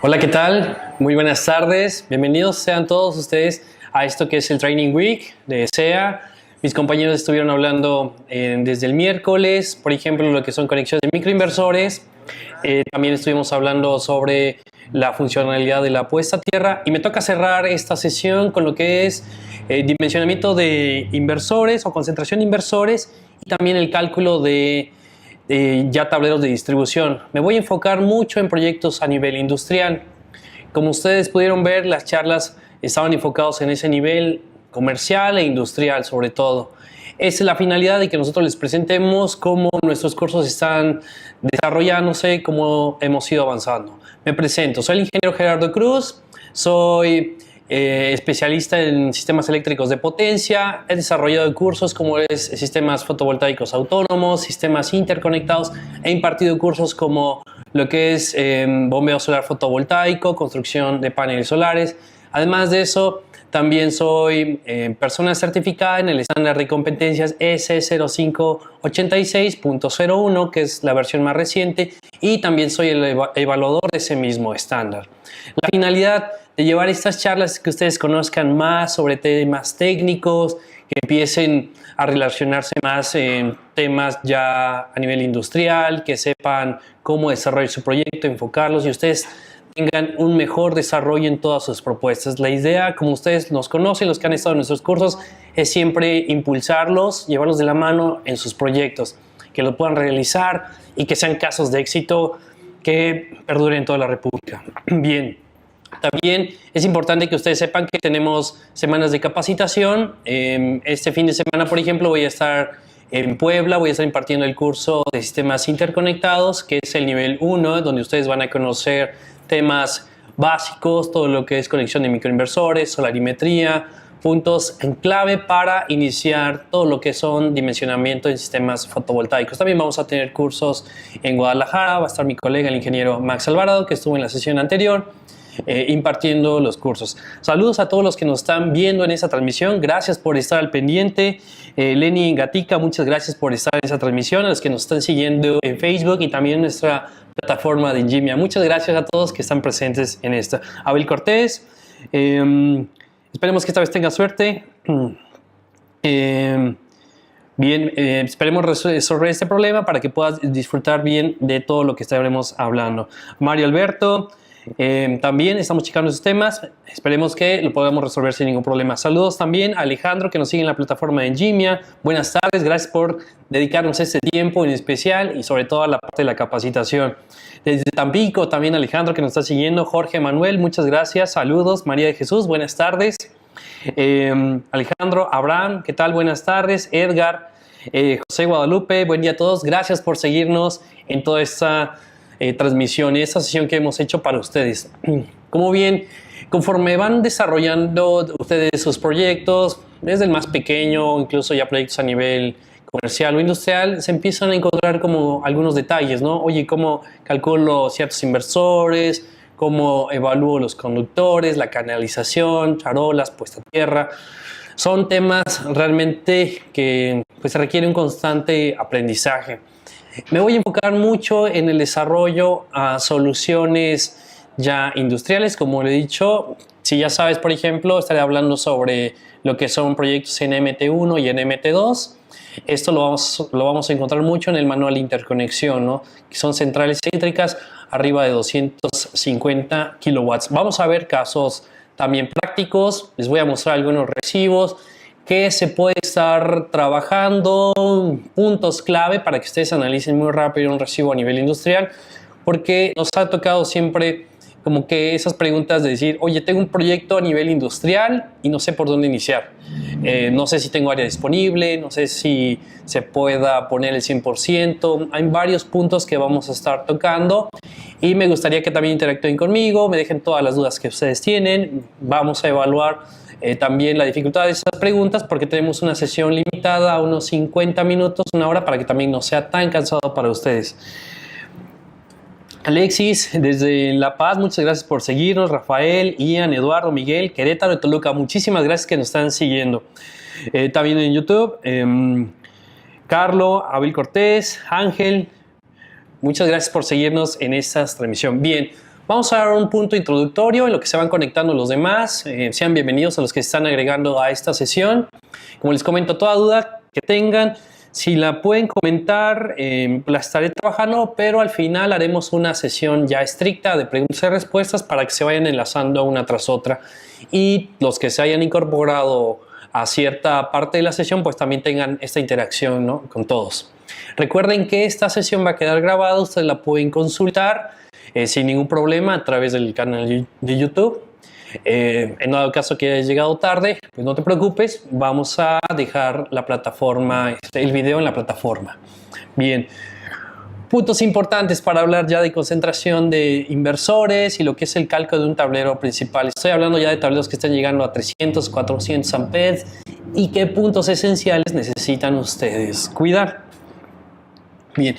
Hola, ¿qué tal? Muy buenas tardes. Bienvenidos sean todos ustedes a esto que es el Training Week de SEA. Mis compañeros estuvieron hablando desde el miércoles, por ejemplo, lo que son conexiones de microinversores. También estuvimos hablando sobre la funcionalidad de la puesta a tierra y me toca cerrar esta sesión con lo que es dimensionamiento de inversores o concentración de inversores y también el cálculo de ya tableros de distribución. Me voy a enfocar mucho en proyectos a nivel industrial. Como ustedes pudieron ver, las charlas estaban enfocadas en ese nivel comercial e industrial sobre todo. Esa es la finalidad de que nosotros les presentemos cómo nuestros cursos están desarrollándose, cómo hemos ido avanzando. Me presento, soy el ingeniero Gerardo Cruz, soy especialista en sistemas eléctricos de potencia, he desarrollado cursos como es sistemas fotovoltaicos autónomos, sistemas interconectados, he impartido cursos como lo que es bombeo solar fotovoltaico, construcción de paneles solares. Además de eso, también soy persona certificada en el estándar de competencias ES0586.01, que es la versión más reciente, y también soy el evaluador de ese mismo estándar. La finalidad de llevar estas charlas es que ustedes conozcan más sobre temas técnicos, que empiecen a relacionarse más en temas ya a nivel industrial, que sepan cómo desarrollar su proyecto, enfocarlos y ustedes tengan un mejor desarrollo en todas sus propuestas. La idea, como ustedes nos conocen, los que han estado en nuestros cursos, es siempre impulsarlos, llevarlos de la mano en sus proyectos, que lo puedan realizar y que sean casos de éxito que perduren en toda la República. Bien. También es importante que ustedes sepan que tenemos semanas de capacitación. Este fin de semana, por ejemplo, voy a estar en Puebla, voy a estar impartiendo el curso de sistemas interconectados, que es el nivel 1, donde ustedes van a conocer temas básicos, todo lo que es conexión de microinversores, solarimetría, puntos en clave para iniciar todo lo que son dimensionamiento en sistemas fotovoltaicos. También vamos a tener cursos en Guadalajara, va a estar mi colega, el ingeniero Max Alvarado, que estuvo en la sesión anterior, impartiendo los cursos. Saludos a todos los que nos están viendo en esta transmisión. Gracias por estar al pendiente. Lenny Gatica, muchas gracias por estar en esa transmisión. A los que nos están siguiendo en Facebook y también en nuestra plataforma de Ingimia. Muchas gracias a todos que están presentes en esta. Abel Cortés, esperemos que esta vez tenga suerte. Esperemos resolver este problema para que puedas disfrutar bien de todo lo que estaremos hablando. Mario Alberto, también estamos checando esos temas, esperemos que lo podamos resolver sin ningún problema. Saludos también a Alejandro, que nos sigue en la plataforma de Engimia. Buenas tardes, gracias por dedicarnos este tiempo en especial y sobre todo a la parte de la capacitación. Desde Tampico también Alejandro, que nos está siguiendo. Jorge Manuel, muchas gracias, saludos. María de Jesús, buenas tardes. Alejandro, Abraham, ¿qué tal? Buenas tardes. Edgar, José Guadalupe, buen día a todos, gracias por seguirnos en toda esta transmisión y esta sesión que hemos hecho para ustedes. Como bien, conforme van desarrollando ustedes sus proyectos, desde el más pequeño, incluso ya proyectos a nivel comercial o industrial, se empiezan a encontrar como algunos detalles, ¿no? Oye, ¿cómo calculo ciertos inversores? ¿Cómo evalúo los conductores, la canalización, charolas, puesta a tierra? Son temas realmente que pues requieren un constante aprendizaje. Me voy a enfocar mucho en el desarrollo a soluciones ya industriales, como le he dicho. Si ya sabes, por ejemplo, estaré hablando sobre lo que son proyectos en MT1 y en MT2. Esto lo vamos a encontrar mucho en el manual de interconexión, ¿no? Que son centrales eléctricas arriba de 250 kilowatts. Vamos a ver casos también prácticos. Les voy a mostrar algunos recibos que se puede estar trabajando, puntos clave para que ustedes analicen muy rápido un recibo a nivel industrial, porque nos ha tocado siempre como que esas preguntas de decir, oye, tengo un proyecto a nivel industrial y no sé por dónde iniciar. No sé si tengo área disponible, no sé si se pueda poner el 100%. Hay varios puntos que vamos a estar tocando y me gustaría que también interactúen conmigo, me dejen todas las dudas que ustedes tienen. Vamos a evaluar también la dificultad de esas preguntas porque tenemos una sesión limitada a unos 50 minutos, una hora, para que también no sea tan cansado para ustedes. Alexis, desde La Paz, muchas gracias por seguirnos. Rafael, Ian, Eduardo, Miguel, Querétaro y Toluca, muchísimas gracias que nos están siguiendo. También en YouTube, Carlo, Abel Cortés, Ángel, muchas gracias por seguirnos en esta transmisión. Bien, vamos a dar un punto introductorio en lo que se van conectando los demás. Sean bienvenidos a los que se están agregando a esta sesión. Como les comento, toda duda que tengan, si la pueden comentar, la estaré trabajando, pero al final haremos una sesión ya estricta de preguntas y respuestas para que se vayan enlazando una tras otra. Y los que se hayan incorporado a cierta parte de la sesión, pues también tengan esta interacción, ¿no?, con todos. Recuerden que esta sesión va a quedar grabada, ustedes la pueden consultar sin ningún problema a través del canal de YouTube. En dado caso que hayas llegado tarde, pues no te preocupes, vamos a dejar la plataforma, el video en la plataforma. Bien, puntos importantes para hablar ya de concentración de inversores y lo que es el cálculo de un tablero principal. Estoy hablando ya de tableros que están llegando a 300, 400 amperes y qué puntos esenciales necesitan ustedes cuidar. Bien,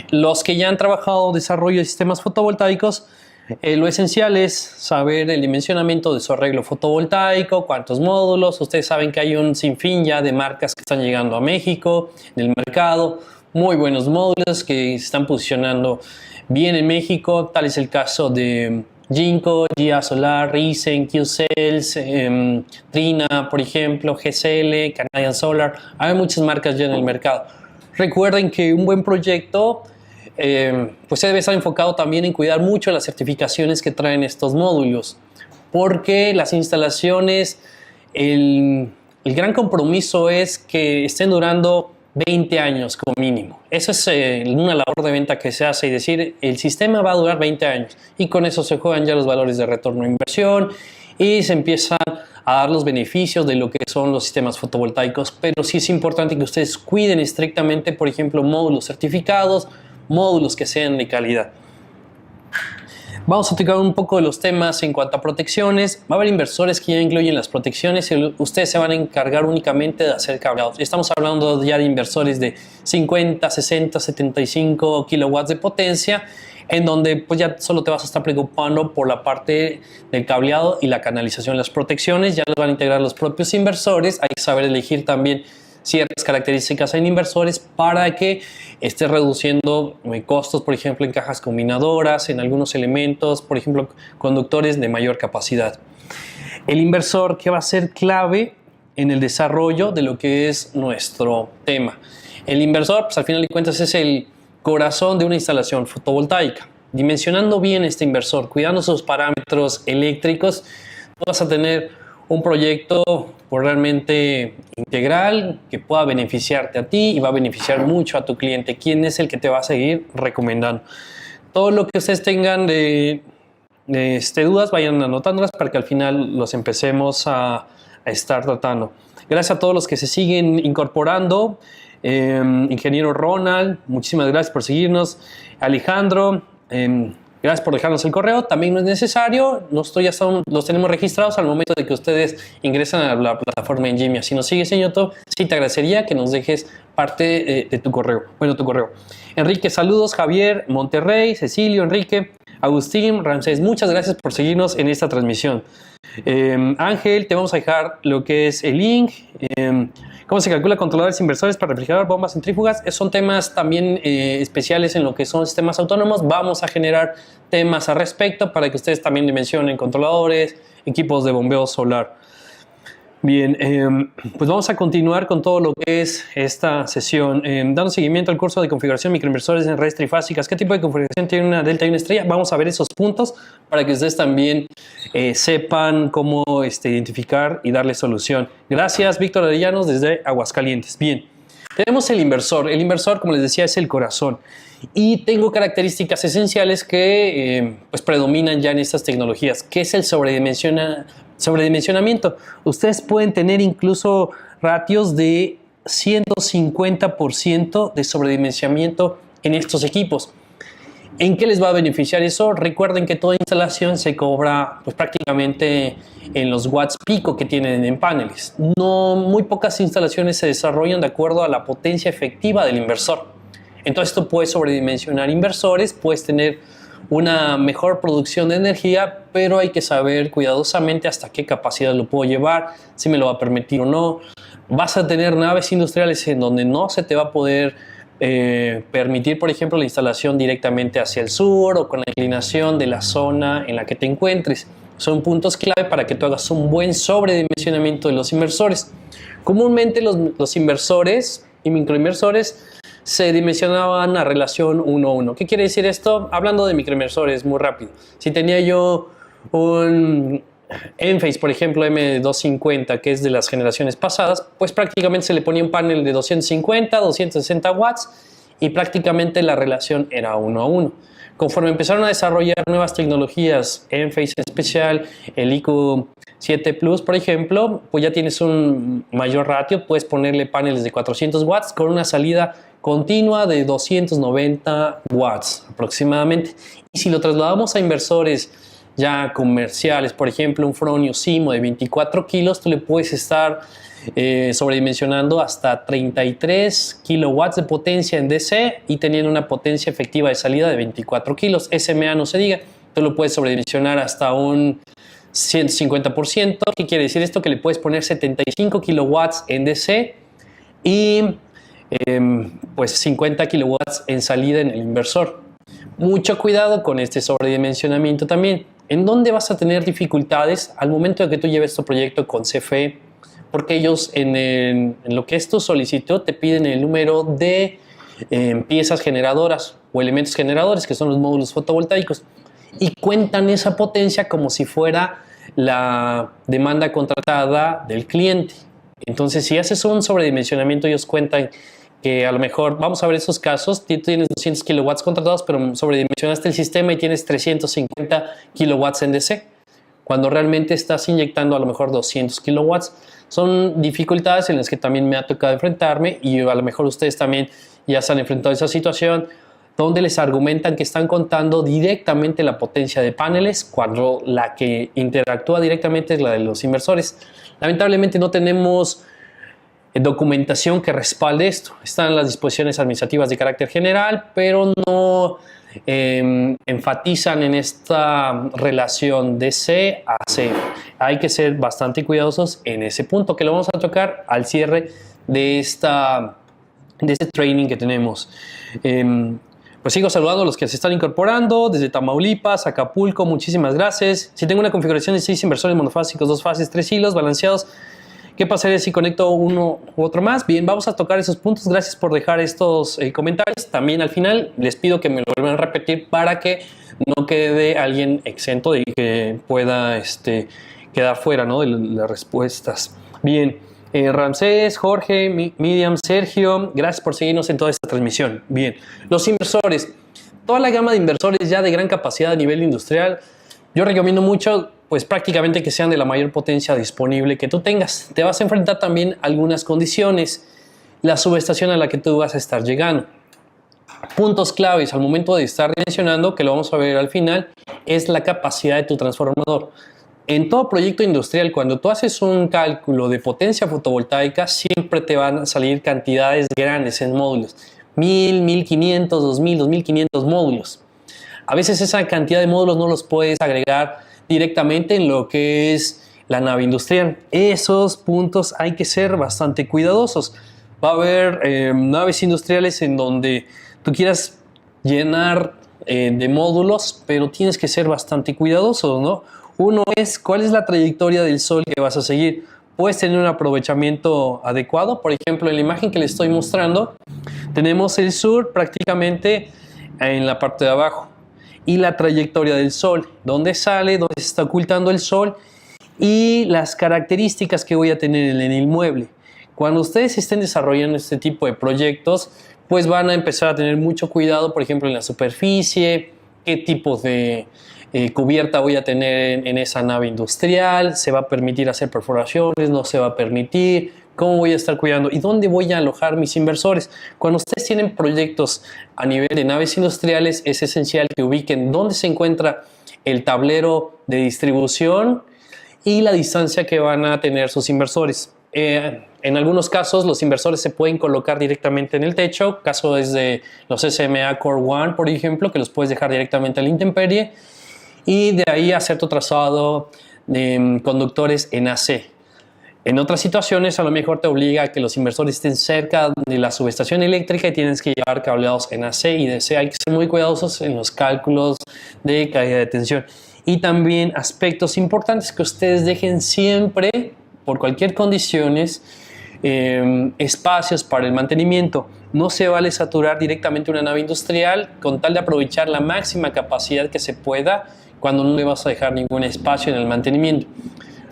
los que ya han trabajado desarrollo de sistemas fotovoltaicos, lo esencial es saber el dimensionamiento de su arreglo fotovoltaico, cuántos módulos. Ustedes saben que hay un sinfín ya de marcas que están llegando a México, en el mercado, muy buenos módulos que se están posicionando bien en México. Tal es el caso de Jinko, GA Solar, Risen, Q-Cells, Trina, por ejemplo, GCL, Canadian Solar. Hay muchas marcas ya en el mercado. Recuerden que un buen proyecto pues se debe estar enfocado también en cuidar mucho las certificaciones que traen estos módulos, porque las instalaciones, el gran compromiso es que estén durando 20 años como mínimo. Eso es una labor de venta que se hace, y decir, el sistema va a durar 20 años, y con eso se juegan ya los valores de retorno de inversión y se empiezan a dar los beneficios de lo que son los sistemas fotovoltaicos. Pero sí es importante que ustedes cuiden estrictamente, por ejemplo, módulos certificados, módulos que sean de calidad. Vamos a tocar un poco de los temas en cuanto a protecciones. Va a haber inversores que ya incluyen las protecciones y ustedes se van a encargar únicamente de hacer cableados. Estamos hablando ya de inversores de 50, 60, 75 kilowatts de potencia, en donde pues ya solo te vas a estar preocupando por la parte del cableado y la canalización de las protecciones. Ya las van a integrar los propios inversores. Hay que saber elegir también ciertas características en inversores para que esté reduciendo costos, por ejemplo, en cajas combinadoras, en algunos elementos, por ejemplo, conductores de mayor capacidad. El inversor que va a ser clave en el desarrollo de lo que es nuestro tema. El inversor, pues al final de cuentas, es el corazón de una instalación fotovoltaica. Dimensionando bien este inversor, cuidando sus parámetros eléctricos, vas a tener un proyecto pues realmente integral que pueda beneficiarte a ti y va a beneficiar mucho a tu cliente, quien es el que te va a seguir recomendando. Todo lo que ustedes tengan de dudas, vayan anotándolas para que al final los empecemos a estar tratando. Gracias a todos los que se siguen incorporando. Ingeniero Ronald, muchísimas gracias por seguirnos. Alejandro, gracias por dejarnos el correo. También no es necesario, los tenemos registrados al momento de que ustedes ingresan a la plataforma Engimia. Si nos sigues en YouTube, sí te agradecería que nos dejes parte de tu correo. Bueno, tu correo. Enrique, saludos. Javier, Monterrey, Cecilio, Enrique, Agustín, Ramsés, muchas gracias por seguirnos en esta transmisión. Ángel, te vamos a dejar lo que es el link. ¿Cómo se calcula controladores inversores para refrigerador, bombas centrífugas? Son temas también especiales en lo que son sistemas autónomos. Vamos a generar temas al respecto para que ustedes también dimensionen controladores, equipos de bombeo solar. Bien, pues vamos a continuar con todo lo que es esta sesión. Dando seguimiento al curso de configuración de microinversores en redes trifásicas. ¿Qué tipo de configuración tiene una delta y una estrella? Vamos a ver esos puntos para que ustedes también sepan cómo identificar y darle solución. Gracias, Víctor Arellanos, desde Aguascalientes. Bien, tenemos el inversor. El inversor, como les decía, es el corazón. Y tengo características esenciales que pues predominan ya en estas tecnologías, que es el sobredimensionamiento. Ustedes pueden tener incluso ratios de 150% de sobredimensionamiento en estos equipos. ¿En qué les va a beneficiar eso? Recuerden que toda instalación se cobra pues, prácticamente en los watts pico que tienen en paneles. Muy pocas instalaciones se desarrollan de acuerdo a la potencia efectiva del inversor. Entonces esto puede sobredimensionar inversores, puedes tener una mejor producción de energía, pero hay que saber cuidadosamente hasta qué capacidad lo puedo llevar, si me lo va a permitir o no. Vas a tener naves industriales en donde no se te va a poder permitir, por ejemplo, la instalación directamente hacia el sur o con la inclinación de la zona en la que te encuentres. Son puntos clave para que tú hagas un buen sobredimensionamiento de los inversores. Comúnmente los inversores y microinversores se dimensionaban a relación 1:1. ¿Qué quiere decir esto? Hablando de microinversores, muy rápido. Si tenía yo un Enphase, por ejemplo, M250, que es de las generaciones pasadas, pues prácticamente se le ponía un panel de 250, 260 watts y prácticamente la relación era 1:1. Conforme empezaron a desarrollar nuevas tecnologías, Enphase en especial, el IQ7 Plus, por ejemplo, pues ya tienes un mayor ratio, puedes ponerle paneles de 400 watts con una salida continua de 290 watts aproximadamente. Y si lo trasladamos a inversores ya comerciales, por ejemplo, un Fronius Simo de 24 kilos, tú le puedes estar sobredimensionando hasta 33 kilowatts de potencia en DC y teniendo una potencia efectiva de salida de 24 kilos. SMA no se diga, tú lo puedes sobredimensionar hasta un 150%. ¿Qué quiere decir esto? Que le puedes poner 75 kilowatts en DC y pues 50 kilowatts en salida en el inversor. Mucho cuidado con este sobredimensionamiento también. ¿En dónde vas a tener dificultades al momento de que tú lleves tu proyecto con CFE? Porque ellos en lo que es tu solicitud te piden el número de piezas generadoras o elementos generadores, que son los módulos fotovoltaicos, y cuentan esa potencia como si fuera la demanda contratada del cliente. Entonces, si haces un sobredimensionamiento, ellos cuentan que a lo mejor, vamos a ver esos casos, tú tienes 200 kilowatts contratados, pero sobredimensionaste el sistema y tienes 350 kilowatts en DC, cuando realmente estás inyectando a lo mejor 200 kilowatts. Son dificultades en las que también me ha tocado enfrentarme y a lo mejor ustedes también ya se han enfrentado a esa situación donde les argumentan que están contando directamente la potencia de paneles cuando la que interactúa directamente es la de los inversores. Lamentablemente no tenemos documentación que respalde esto. Están las disposiciones administrativas de carácter general, pero no enfatizan en esta relación de C a C. Hay que ser bastante cuidadosos en ese punto, que lo vamos a tocar al cierre de este training que tenemos. Pues sigo saludando a los que se están incorporando desde Tamaulipas, Acapulco, muchísimas gracias. Si tengo una configuración de 6 inversores monofásicos, 2 fases, 3 hilos balanceados, ¿qué pasaría si conecto uno u otro más? Bien, vamos a tocar esos puntos. Gracias por dejar estos comentarios. También al final les pido que me lo vuelvan a repetir para que no quede alguien exento de que pueda quedar fuera, ¿no?, de las respuestas. Bien, Ramsés, Jorge, Miriam, Sergio, gracias por seguirnos en toda esta transmisión. Bien, los inversores. Toda la gama de inversores ya de gran capacidad a nivel industrial, yo recomiendo mucho pues prácticamente que sean de la mayor potencia disponible que tú tengas. Te vas a enfrentar también a algunas condiciones, la subestación a la que tú vas a estar llegando. Puntos claves al momento de estar dimensionando, que lo vamos a ver al final, es la capacidad de tu transformador. En todo proyecto industrial, cuando tú haces un cálculo de potencia fotovoltaica, siempre te van a salir cantidades grandes en módulos. 1000, 1500, 2000, 2500 módulos. A veces esa cantidad de módulos no los puedes agregar directamente en lo que es la nave industrial. Esos puntos hay que ser bastante cuidadosos. Va a haber naves industriales en donde tú quieras llenar de módulos, pero tienes que ser bastante cuidadoso, ¿no? Uno es, ¿cuál es la trayectoria del sol que vas a seguir? Puedes tener un aprovechamiento adecuado. Por ejemplo, en la imagen que les estoy mostrando, tenemos el sur prácticamente en la parte de abajo. Y la trayectoria del sol, dónde sale, dónde se está ocultando el sol y las características que voy a tener en el inmueble. Cuando ustedes estén desarrollando este tipo de proyectos, pues van a empezar a tener mucho cuidado, por ejemplo, en la superficie, qué tipo de cubierta voy a tener en esa nave industrial, se va a permitir hacer perforaciones, no se va a permitir, cómo voy a estar cuidando y dónde voy a alojar mis inversores. Cuando ustedes tienen proyectos a nivel de naves industriales, es esencial que ubiquen dónde se encuentra el tablero de distribución y la distancia que van a tener sus inversores. En En algunos casos los inversores se pueden colocar directamente en el techo. Caso es de los SMA Core One, por ejemplo, que los puedes dejar directamente a la intemperie y de ahí hacer tu trazado de conductores en AC. En otras situaciones a lo mejor te obliga a que los inversores estén cerca de la subestación eléctrica y tienes que llevar cableados en AC y DC. Hay que ser muy cuidadosos en los cálculos de caída de tensión. Y también aspectos importantes que ustedes dejen siempre, por cualquier condiciones, espacios para el mantenimiento. No se vale saturar directamente una nave industrial con tal de aprovechar la máxima capacidad que se pueda cuando no le vas a dejar ningún espacio en el mantenimiento.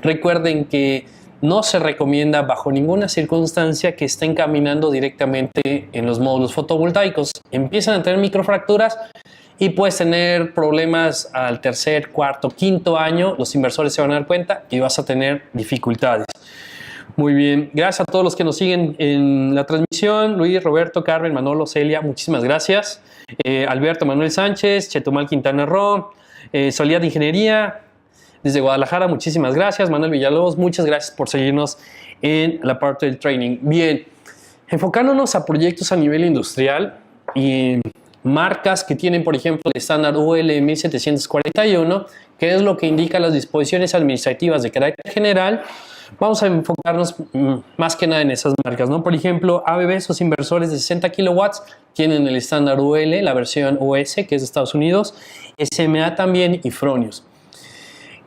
Recuerden que no se recomienda bajo ninguna circunstancia que estén caminando directamente en los módulos fotovoltaicos. Empiezan a tener microfracturas y puedes tener problemas al tercer, cuarto, quinto año. Los inversores se van a dar cuenta y vas a tener dificultades. Muy bien, gracias a todos los que nos siguen en la transmisión. Luis, Roberto, Carmen, Manolo, Celia, muchísimas gracias. Alberto Manuel Sánchez, Chetumal, Quintana Roo, Soledad de Ingeniería, desde Guadalajara, muchísimas gracias. Manuel Villalobos, muchas gracias por seguirnos en la parte del training. Bien, enfocándonos a proyectos a nivel industrial y marcas que tienen, por ejemplo, el estándar UL 1741, que es lo que indica las disposiciones administrativas de carácter general. Vamos a enfocarnos más que nada en esas marcas, ¿no? Por ejemplo, ABB, sus inversores de 60 kilowatts tienen el estándar UL, la versión US, que es de Estados Unidos, SMA también y Fronius.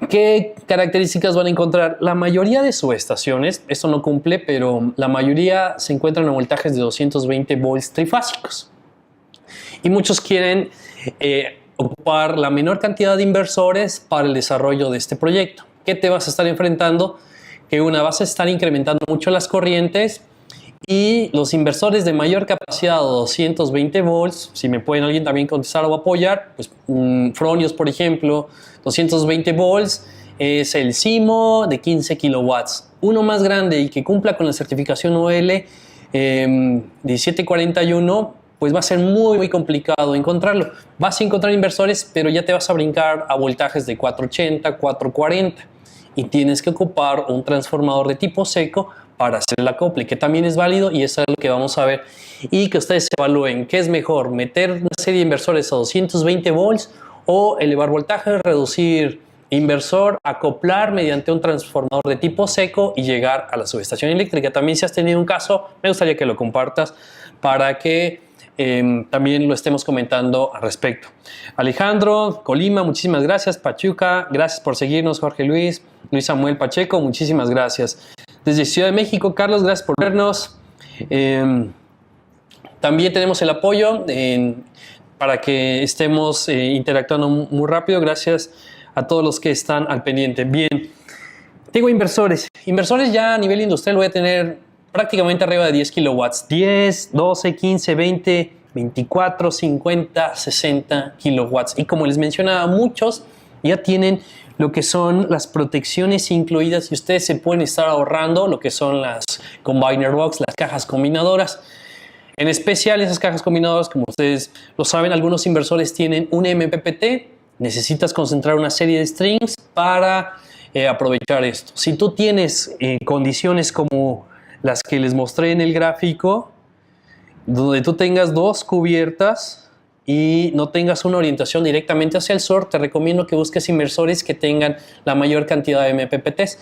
¿Qué características van a encontrar? La mayoría de subestaciones, esto no cumple, pero la mayoría se encuentran a voltajes de 220 volts trifásicos. Y muchos quieren ocupar la menor cantidad de inversores para el desarrollo de este proyecto. ¿Qué te vas a estar enfrentando? Que vas a estar incrementando mucho las corrientes y los inversores de mayor capacidad de 220 volts, si me pueden alguien también contestar o apoyar, pues Fronius, por ejemplo, 220 volts, es el CIMO de 15 kilowatts. Uno más grande y que cumpla con la certificación OL 1741, pues va a ser muy complicado encontrarlo. Vas a encontrar inversores, pero ya te vas a brincar a voltajes de 480, 440 y tienes que ocupar un transformador de tipo seco para hacer el acople, que también es válido y eso es lo que vamos a ver. Y que ustedes evalúen qué es mejor, meter una serie de inversores a 220 volts o elevar voltaje, reducir inversor, acoplar mediante un transformador de tipo seco y llegar a la subestación eléctrica. También si has tenido un caso, me gustaría que lo compartas para que también lo estemos comentando al respecto. Alejandro, Colima, muchísimas gracias. Pachuca, gracias por seguirnos. Jorge Luis, Luis Samuel Pacheco, muchísimas gracias. Desde Ciudad de México, Carlos, gracias por vernos. También tenemos el apoyo para que estemos interactuando muy rápido. Gracias a todos los que están al pendiente. Bien, tengo inversores. Inversores ya a nivel industrial voy a tener prácticamente arriba de 10 kilowatts. 10, 12, 15, 20, 24, 50, 60 kilowatts. Y como les mencionaba, muchos ya tienen lo que son las protecciones incluidas y ustedes se pueden estar ahorrando lo que son las combiner box, las cajas combinadoras. En especial esas cajas combinadoras, como ustedes lo saben, algunos inversores tienen un MPPT. Necesitas concentrar una serie de strings para aprovechar esto. Si tú tienes condiciones como las que les mostré en el gráfico, donde tú tengas dos cubiertas y no tengas una orientación directamente hacia el sur, te recomiendo que busques inversores que tengan la mayor cantidad de MPPTs.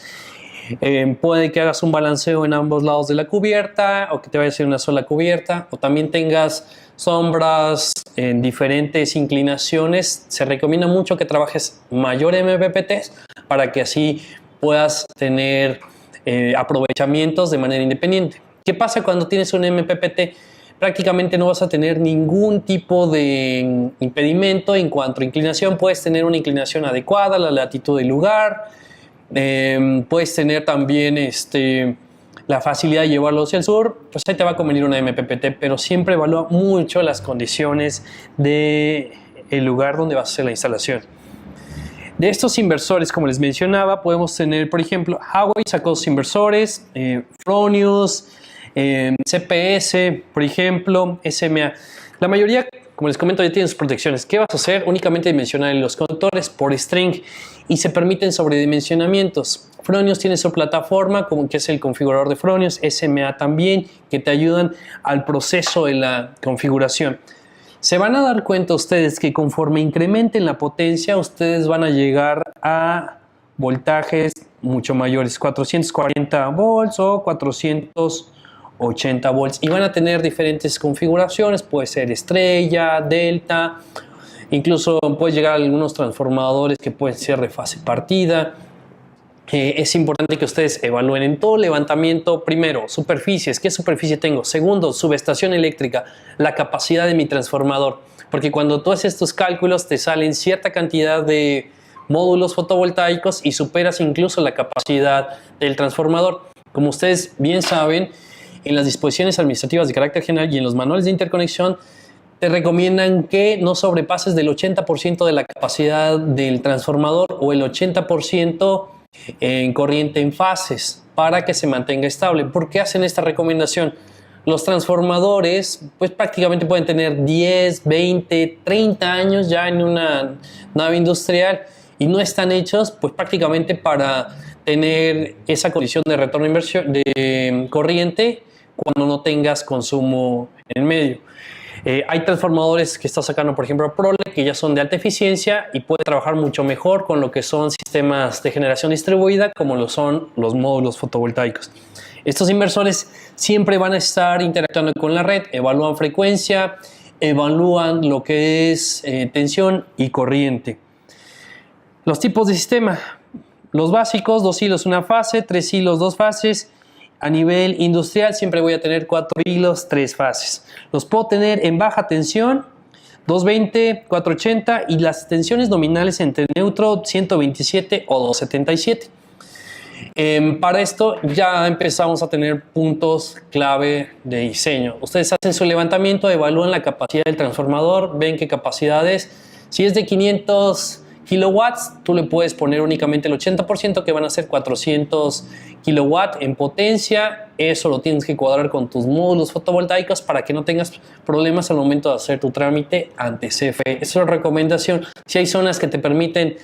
Puede que hagas un balanceo en ambos lados de la cubierta o que te vayas a una sola cubierta, o también tengas sombras en diferentes inclinaciones. Se recomienda mucho que trabajes mayor MPPTs para que así puedas tener aprovechamientos de manera independiente. ¿Qué pasa cuando tienes un MPPT? Prácticamente no vas a tener ningún tipo de impedimento en cuanto a inclinación. Puedes tener una inclinación adecuada, la latitud del lugar. Puedes tener también la facilidad de llevarlo hacia el sur. Pues ahí te va a convenir una MPPT, pero siempre evalúa mucho las condiciones del lugar donde vas a hacer la instalación. De estos inversores, como les mencionaba, podemos tener, por ejemplo, Huawei sacó sus inversores, Fronius, CPS, por ejemplo, SMA. La mayoría, como les comento, ya tienen sus protecciones. ¿Qué vas a hacer? Únicamente dimensionar los conductores por string y se permiten sobredimensionamientos. Fronius tiene su plataforma, como que es el configurador de Fronius, SMA también, que te ayudan al proceso de la configuración. Se van a dar cuenta ustedes que conforme incrementen la potencia, ustedes van a llegar a voltajes mucho mayores, 440 volts o 480 volts, y van a tener diferentes configuraciones, puede ser estrella, delta, incluso puede llegar a algunos transformadores que pueden ser de fase partida. Es importante que ustedes evalúen en todo levantamiento, primero, superficies, ¿qué superficie tengo? Segundo, subestación eléctrica, la capacidad de mi transformador, porque cuando tú haces tus cálculos te salen cierta cantidad de módulos fotovoltaicos y superas incluso la capacidad del transformador. Como ustedes bien saben, en las disposiciones administrativas de carácter general y en los manuales de interconexión te recomiendan que no sobrepases del 80% de la capacidad del transformador o el 80% en corriente en fases para que se mantenga estable. ¿Por qué hacen esta recomendación? Los transformadores pues prácticamente pueden tener 10, 20, 30 años ya en una nave industrial y no están hechos pues prácticamente para tener esa condición de retorno de inversión de corriente cuando no tengas consumo en el medio. Hay transformadores que está sacando, por ejemplo, Prole, que ya son de alta eficiencia y puede trabajar mucho mejor con lo que son sistemas de generación distribuida, como lo son los módulos fotovoltaicos. Estos inversores siempre van a estar interactuando con la red, evalúan frecuencia, evalúan lo que es tensión y corriente. Los tipos de sistema, los básicos, 2 hilos, 1 fase, 3 hilos, 2 fases. A nivel industrial siempre voy a tener 4 hilos, 3 fases. Los puedo tener en baja tensión, 220, 480 y las tensiones nominales entre neutro 127 o 277. Para esto ya empezamos a tener puntos clave de diseño. Ustedes hacen su levantamiento, evalúan la capacidad del transformador, ven qué capacidad es. Si es de 500 kilowatts, tú le puedes poner únicamente el 80%, que van a ser 400 kilowatts en potencia. Eso lo tienes que cuadrar con tus módulos fotovoltaicos para que no tengas problemas al momento de hacer tu trámite ante CFE. Esa es una recomendación. Si hay zonas que te permiten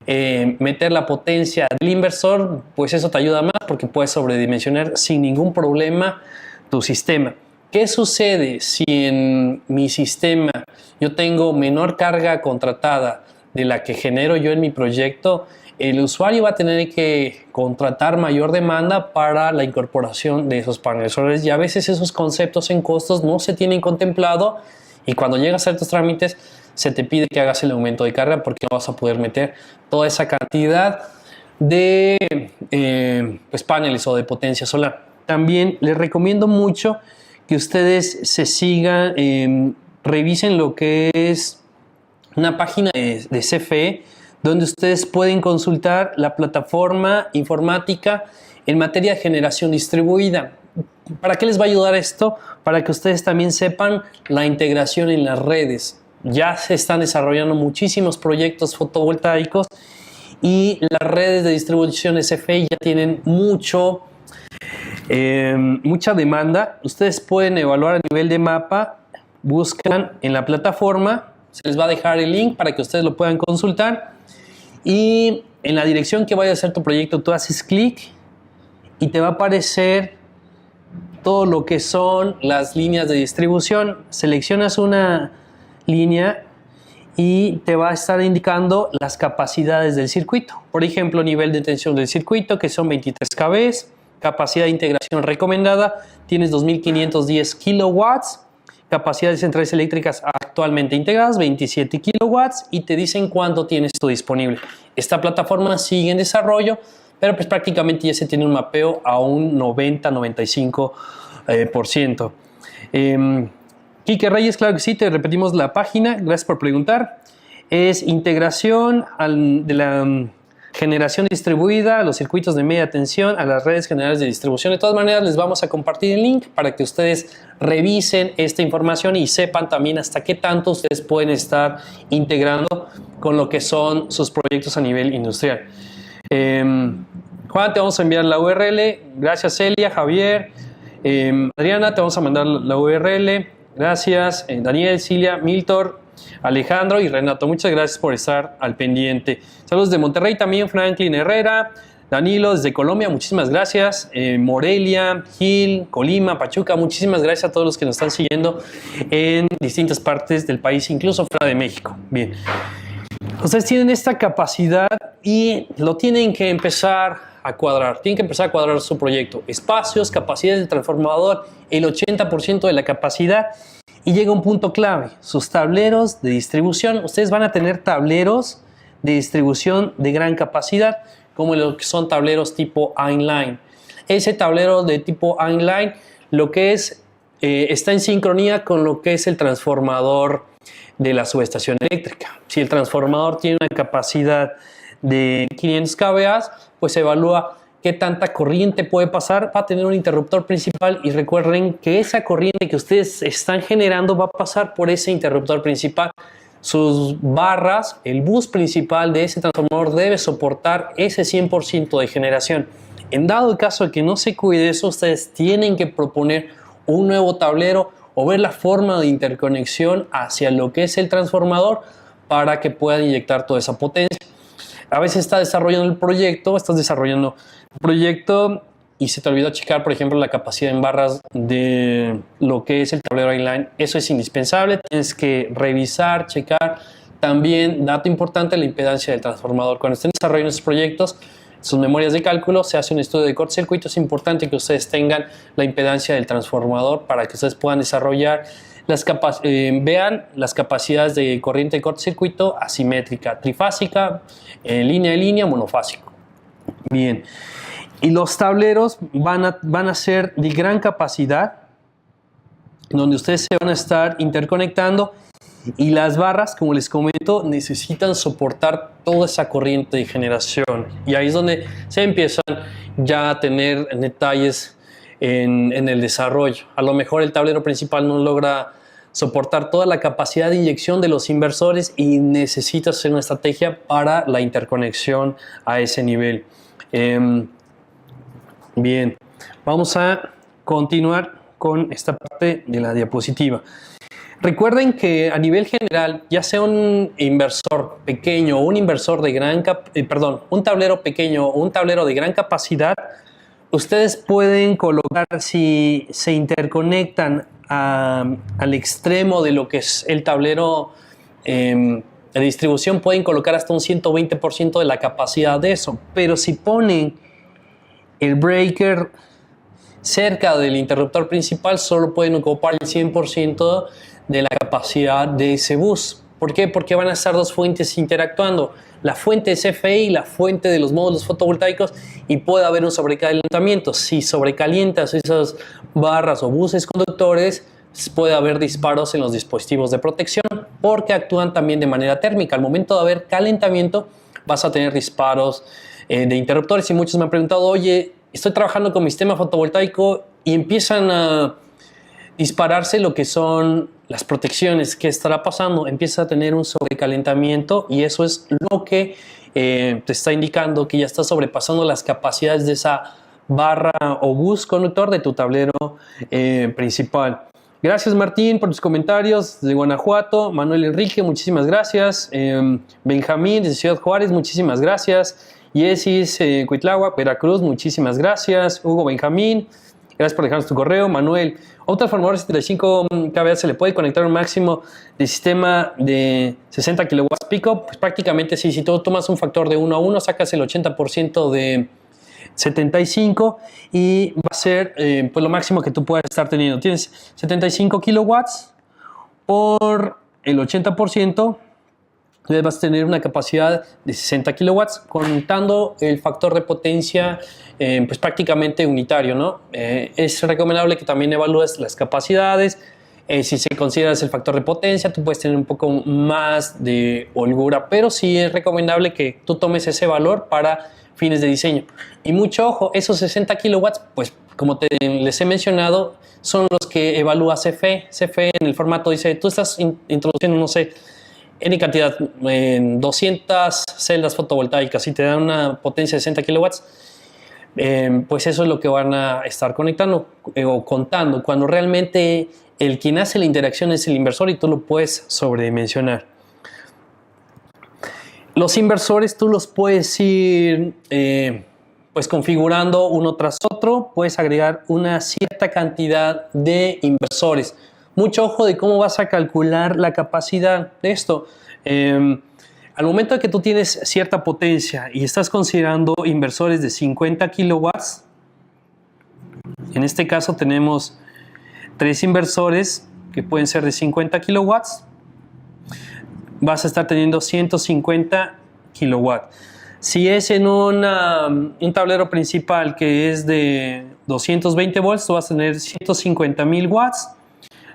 meter la potencia del inversor, pues eso te ayuda más porque puedes sobredimensionar sin ningún problema tu sistema. ¿Qué sucede si en mi sistema yo tengo menor carga contratada de la que genero yo en mi proyecto? El usuario va a tener que contratar mayor demanda para la incorporación de esos paneles solares y a veces esos conceptos en costos no se tienen contemplado y cuando llegas a ciertos trámites se te pide que hagas el aumento de carga porque no vas a poder meter toda esa cantidad de pues paneles o de potencia solar. También les recomiendo mucho que ustedes se sigan, revisen lo que es una página de CFE donde ustedes pueden consultar la plataforma informática en materia de generación distribuida. ¿Para qué les va a ayudar esto? Para que ustedes también sepan la integración en las redes. Ya se están desarrollando muchísimos proyectos fotovoltaicos y las redes de distribución de CFE ya tienen mucha demanda. Ustedes pueden evaluar a nivel de mapa, buscan en la plataforma, se les va a dejar el link para que ustedes lo puedan consultar y en la dirección que vaya a ser tu proyecto tú haces clic y te va a aparecer todo lo que son las líneas de distribución. Seleccionas una línea y te va a estar indicando las capacidades del circuito. Por ejemplo, nivel de tensión del circuito, que son 23 kV, capacidad de integración recomendada, tienes 2510 kilowatts, capacidad de centrales eléctricas actualmente integradas, 27 kilowatts, y te dicen cuánto tienes tú disponible. Esta plataforma sigue en desarrollo, pero pues prácticamente ya se tiene un mapeo a un 90-95%. Quique Reyes, claro que sí, te repetimos la página, gracias por preguntar. Es integración de la generación distribuida a los circuitos de media tensión, a las redes generales de distribución. De todas maneras, les vamos a compartir el link para que ustedes revisen esta información y sepan también hasta qué tanto ustedes pueden estar integrando con lo que son sus proyectos a nivel industrial. Juan, te vamos a enviar la URL. Gracias, Celia, Javier, Adriana, te vamos a mandar la URL. Gracias, Daniel, Cilia, Milton, Alejandro y Renato. Muchas gracias por estar al pendiente. Saludos de Monterrey también, Franklin Herrera, Danilo desde Colombia, muchísimas gracias. Morelia, Gil, Colima, Pachuca, muchísimas gracias a todos los que nos están siguiendo en distintas partes del país, incluso fuera de México. Bien. Ustedes tienen esta capacidad y lo tienen que empezar a cuadrar. Tienen que empezar a cuadrar su proyecto. Espacios, capacidades del transformador, el 80% de la capacidad. Y llega un punto clave, sus tableros de distribución. Ustedes van a tener tableros de distribución de gran capacidad, como lo que son tableros tipo inline. Ese tablero de tipo inline, lo que es, está en sincronía con lo que es el transformador de la subestación eléctrica. Si el transformador tiene una capacidad de 500 kVA, pues se evalúa qué tanta corriente puede pasar. Va a tener un interruptor principal y recuerden que esa corriente que ustedes están generando va a pasar por ese interruptor principal. Sus barras, el bus principal de ese transformador debe soportar ese 100% de generación. En dado caso de que no se cuide eso, ustedes tienen que proponer un nuevo tablero o ver la forma de interconexión hacia lo que es el transformador para que puedan inyectar toda esa potencia. A veces estás desarrollando el proyecto y se te olvidó checar, por ejemplo, la capacidad en barras de lo que es el tablero inline. Eso es indispensable, tienes que revisar, checar. También, dato importante, la impedancia del transformador. Cuando estén desarrollando estos proyectos, sus memorias de cálculo, se hace un estudio de cortocircuito. Es importante que ustedes tengan la impedancia del transformador para que ustedes puedan desarrollar vean las capacidades de corriente de cortocircuito asimétrica, trifásica, línea, monofásico. Bien. Y los tableros van a ser de gran capacidad, donde ustedes se van a estar interconectando, y las barras, como les comento, necesitan soportar toda esa corriente de generación. Y ahí es donde se empiezan ya a tener detalles en el desarrollo. A lo mejor el tablero principal no logra soportar toda la capacidad de inyección de los inversores y necesitas hacer una estrategia para la interconexión a ese nivel. Bien, vamos a continuar con esta parte de la diapositiva. Recuerden que a nivel general, ya sea un inversor pequeño o un inversor de un tablero pequeño o un tablero de gran capacidad, ustedes pueden colocar, si se interconectan al extremo de lo que es el tablero de distribución, pueden colocar hasta un 120% de la capacidad de eso. Pero si ponen el breaker cerca del interruptor principal, solo pueden ocupar el 100% de la capacidad de ese bus. ¿Por qué? Porque van a estar dos fuentes interactuando, la fuente de CFE y la fuente de los módulos fotovoltaicos, y puede haber un sobrecalentamiento. Si sobrecalientas esas barras o buses conductores, puede haber disparos en los dispositivos de protección porque actúan también de manera térmica. Al momento de haber calentamiento, vas a tener disparos de interruptores. Y muchos me han preguntado, oye, estoy trabajando con mi sistema fotovoltaico y empiezan a dispararse lo que son las protecciones. ¿Qué estará pasando? Empieza a tener un sobrecalentamiento y eso es lo que te está indicando que ya está sobrepasando las capacidades de esa barra o bus conductor de tu tablero principal. Gracias, Martín, por tus comentarios de Guanajuato. Manuel Enrique, muchísimas gracias. Benjamín de Ciudad Juárez, muchísimas gracias. Yesis Cuitlagua, Veracruz, muchísimas gracias. Hugo Benjamín, gracias por dejarnos tu correo. Manuel, a un transformador de 75 kVA se le puede conectar un máximo de sistema de 60 kW pico. Pues prácticamente sí, si tú tomas un factor de 1 a 1, sacas el 80% de 75 y va a ser pues lo máximo que tú puedas estar teniendo. Tienes 75 kilowatts por el 80%. Entonces vas a tener una capacidad de 60 kilowatts, contando el factor de potencia pues prácticamente unitario, ¿no? Es recomendable que también evalúes las capacidades. Si se considera el factor de potencia, tú puedes tener un poco más de holgura, pero sí es recomendable que tú tomes ese valor para fines de diseño. Y mucho ojo, esos 60 kilowatts, pues como les he mencionado, son los que evalúa CFE. CFE en el formato dice, tú estás introduciendo, no sé, N cantidad, 200 celdas fotovoltaicas y te dan una potencia de 60 kilowatts, pues eso es lo que van a estar conectando o contando, cuando realmente el quien hace la interacción es el inversor y tú lo puedes sobredimensionar. Los inversores tú los puedes ir pues configurando uno tras otro, puedes agregar una cierta cantidad de inversores. Mucho ojo de cómo vas a calcular la capacidad de esto. Al momento de que tú tienes cierta potencia y estás considerando inversores de 50 kilowatts, en este caso tenemos 3 inversores que pueden ser de 50 kilowatts, vas a estar teniendo 150 kilowatts. Si es en un tablero principal que es de 220 volts, tú vas a tener 150,000 watts.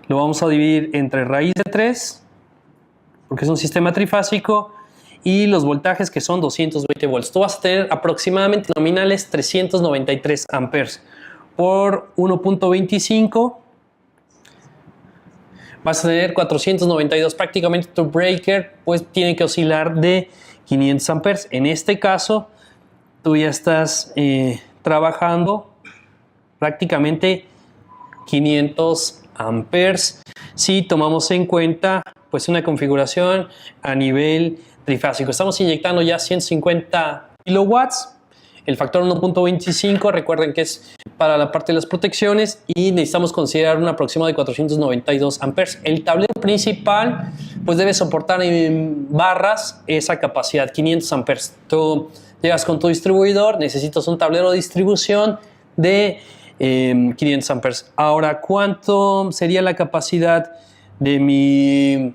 Lo vamos a dividir entre raíz de 3, porque es un sistema trifásico, y los voltajes que son 220 volts. Tú vas a tener aproximadamente nominales 393 amperes. Por 1.25 vas a tener 492. Prácticamente tu breaker pues tiene que oscilar de 500 amperes. En este caso, tú ya estás trabajando prácticamente 500 amperes si tomamos en cuenta pues una configuración a nivel trifásico. Estamos inyectando ya 150 kilowatts. El factor 1.25, recuerden que es para la parte de las protecciones, y necesitamos considerar un aproximado de 492 amperes. El tablero principal pues debe soportar en barras esa capacidad, 500 amperes. Tú llegas con tu distribuidor, necesitas un tablero de distribución de 500 amperes. Ahora, ¿cuánto sería la capacidad de mis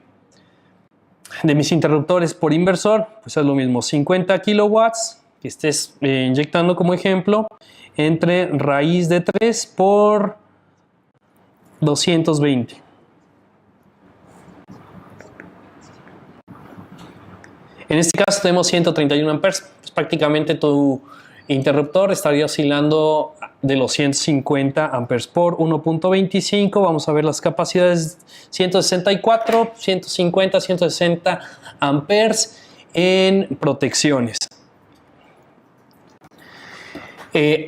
interruptores por inversor? Pues es lo mismo, 50 kilowatts que estés inyectando como ejemplo, entre raíz de 3 por 220. En este caso tenemos 131 amperes. Pues prácticamente tu interruptor estaría oscilando de los 150 amperes por 1.25. Vamos a ver las capacidades: 164, 150, 160 amperes en protecciones.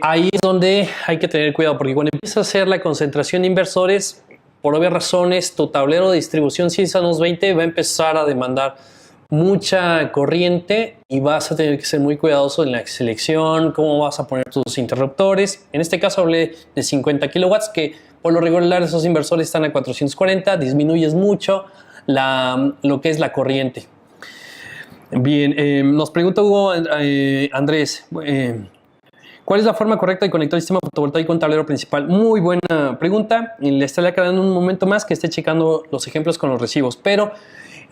Ahí es donde hay que tener cuidado, porque cuando empieza a hacer la concentración de inversores, por obvias razones, tu tablero de distribución CISA 20 va a empezar a demandar mucha corriente y vas a tener que ser muy cuidadoso en la selección, cómo vas a poner tus interruptores. En este caso hablé de 50 kilowatts, que por lo regular esos inversores están a 440, disminuyes mucho lo que es la corriente. Bien, nos pregunta Hugo Andrés, ¿cuál es la forma correcta de conectar el sistema fotovoltaico a un tablero principal? Muy buena pregunta. Le estaré aclarando un momento más que esté checando los ejemplos con los recibos. Pero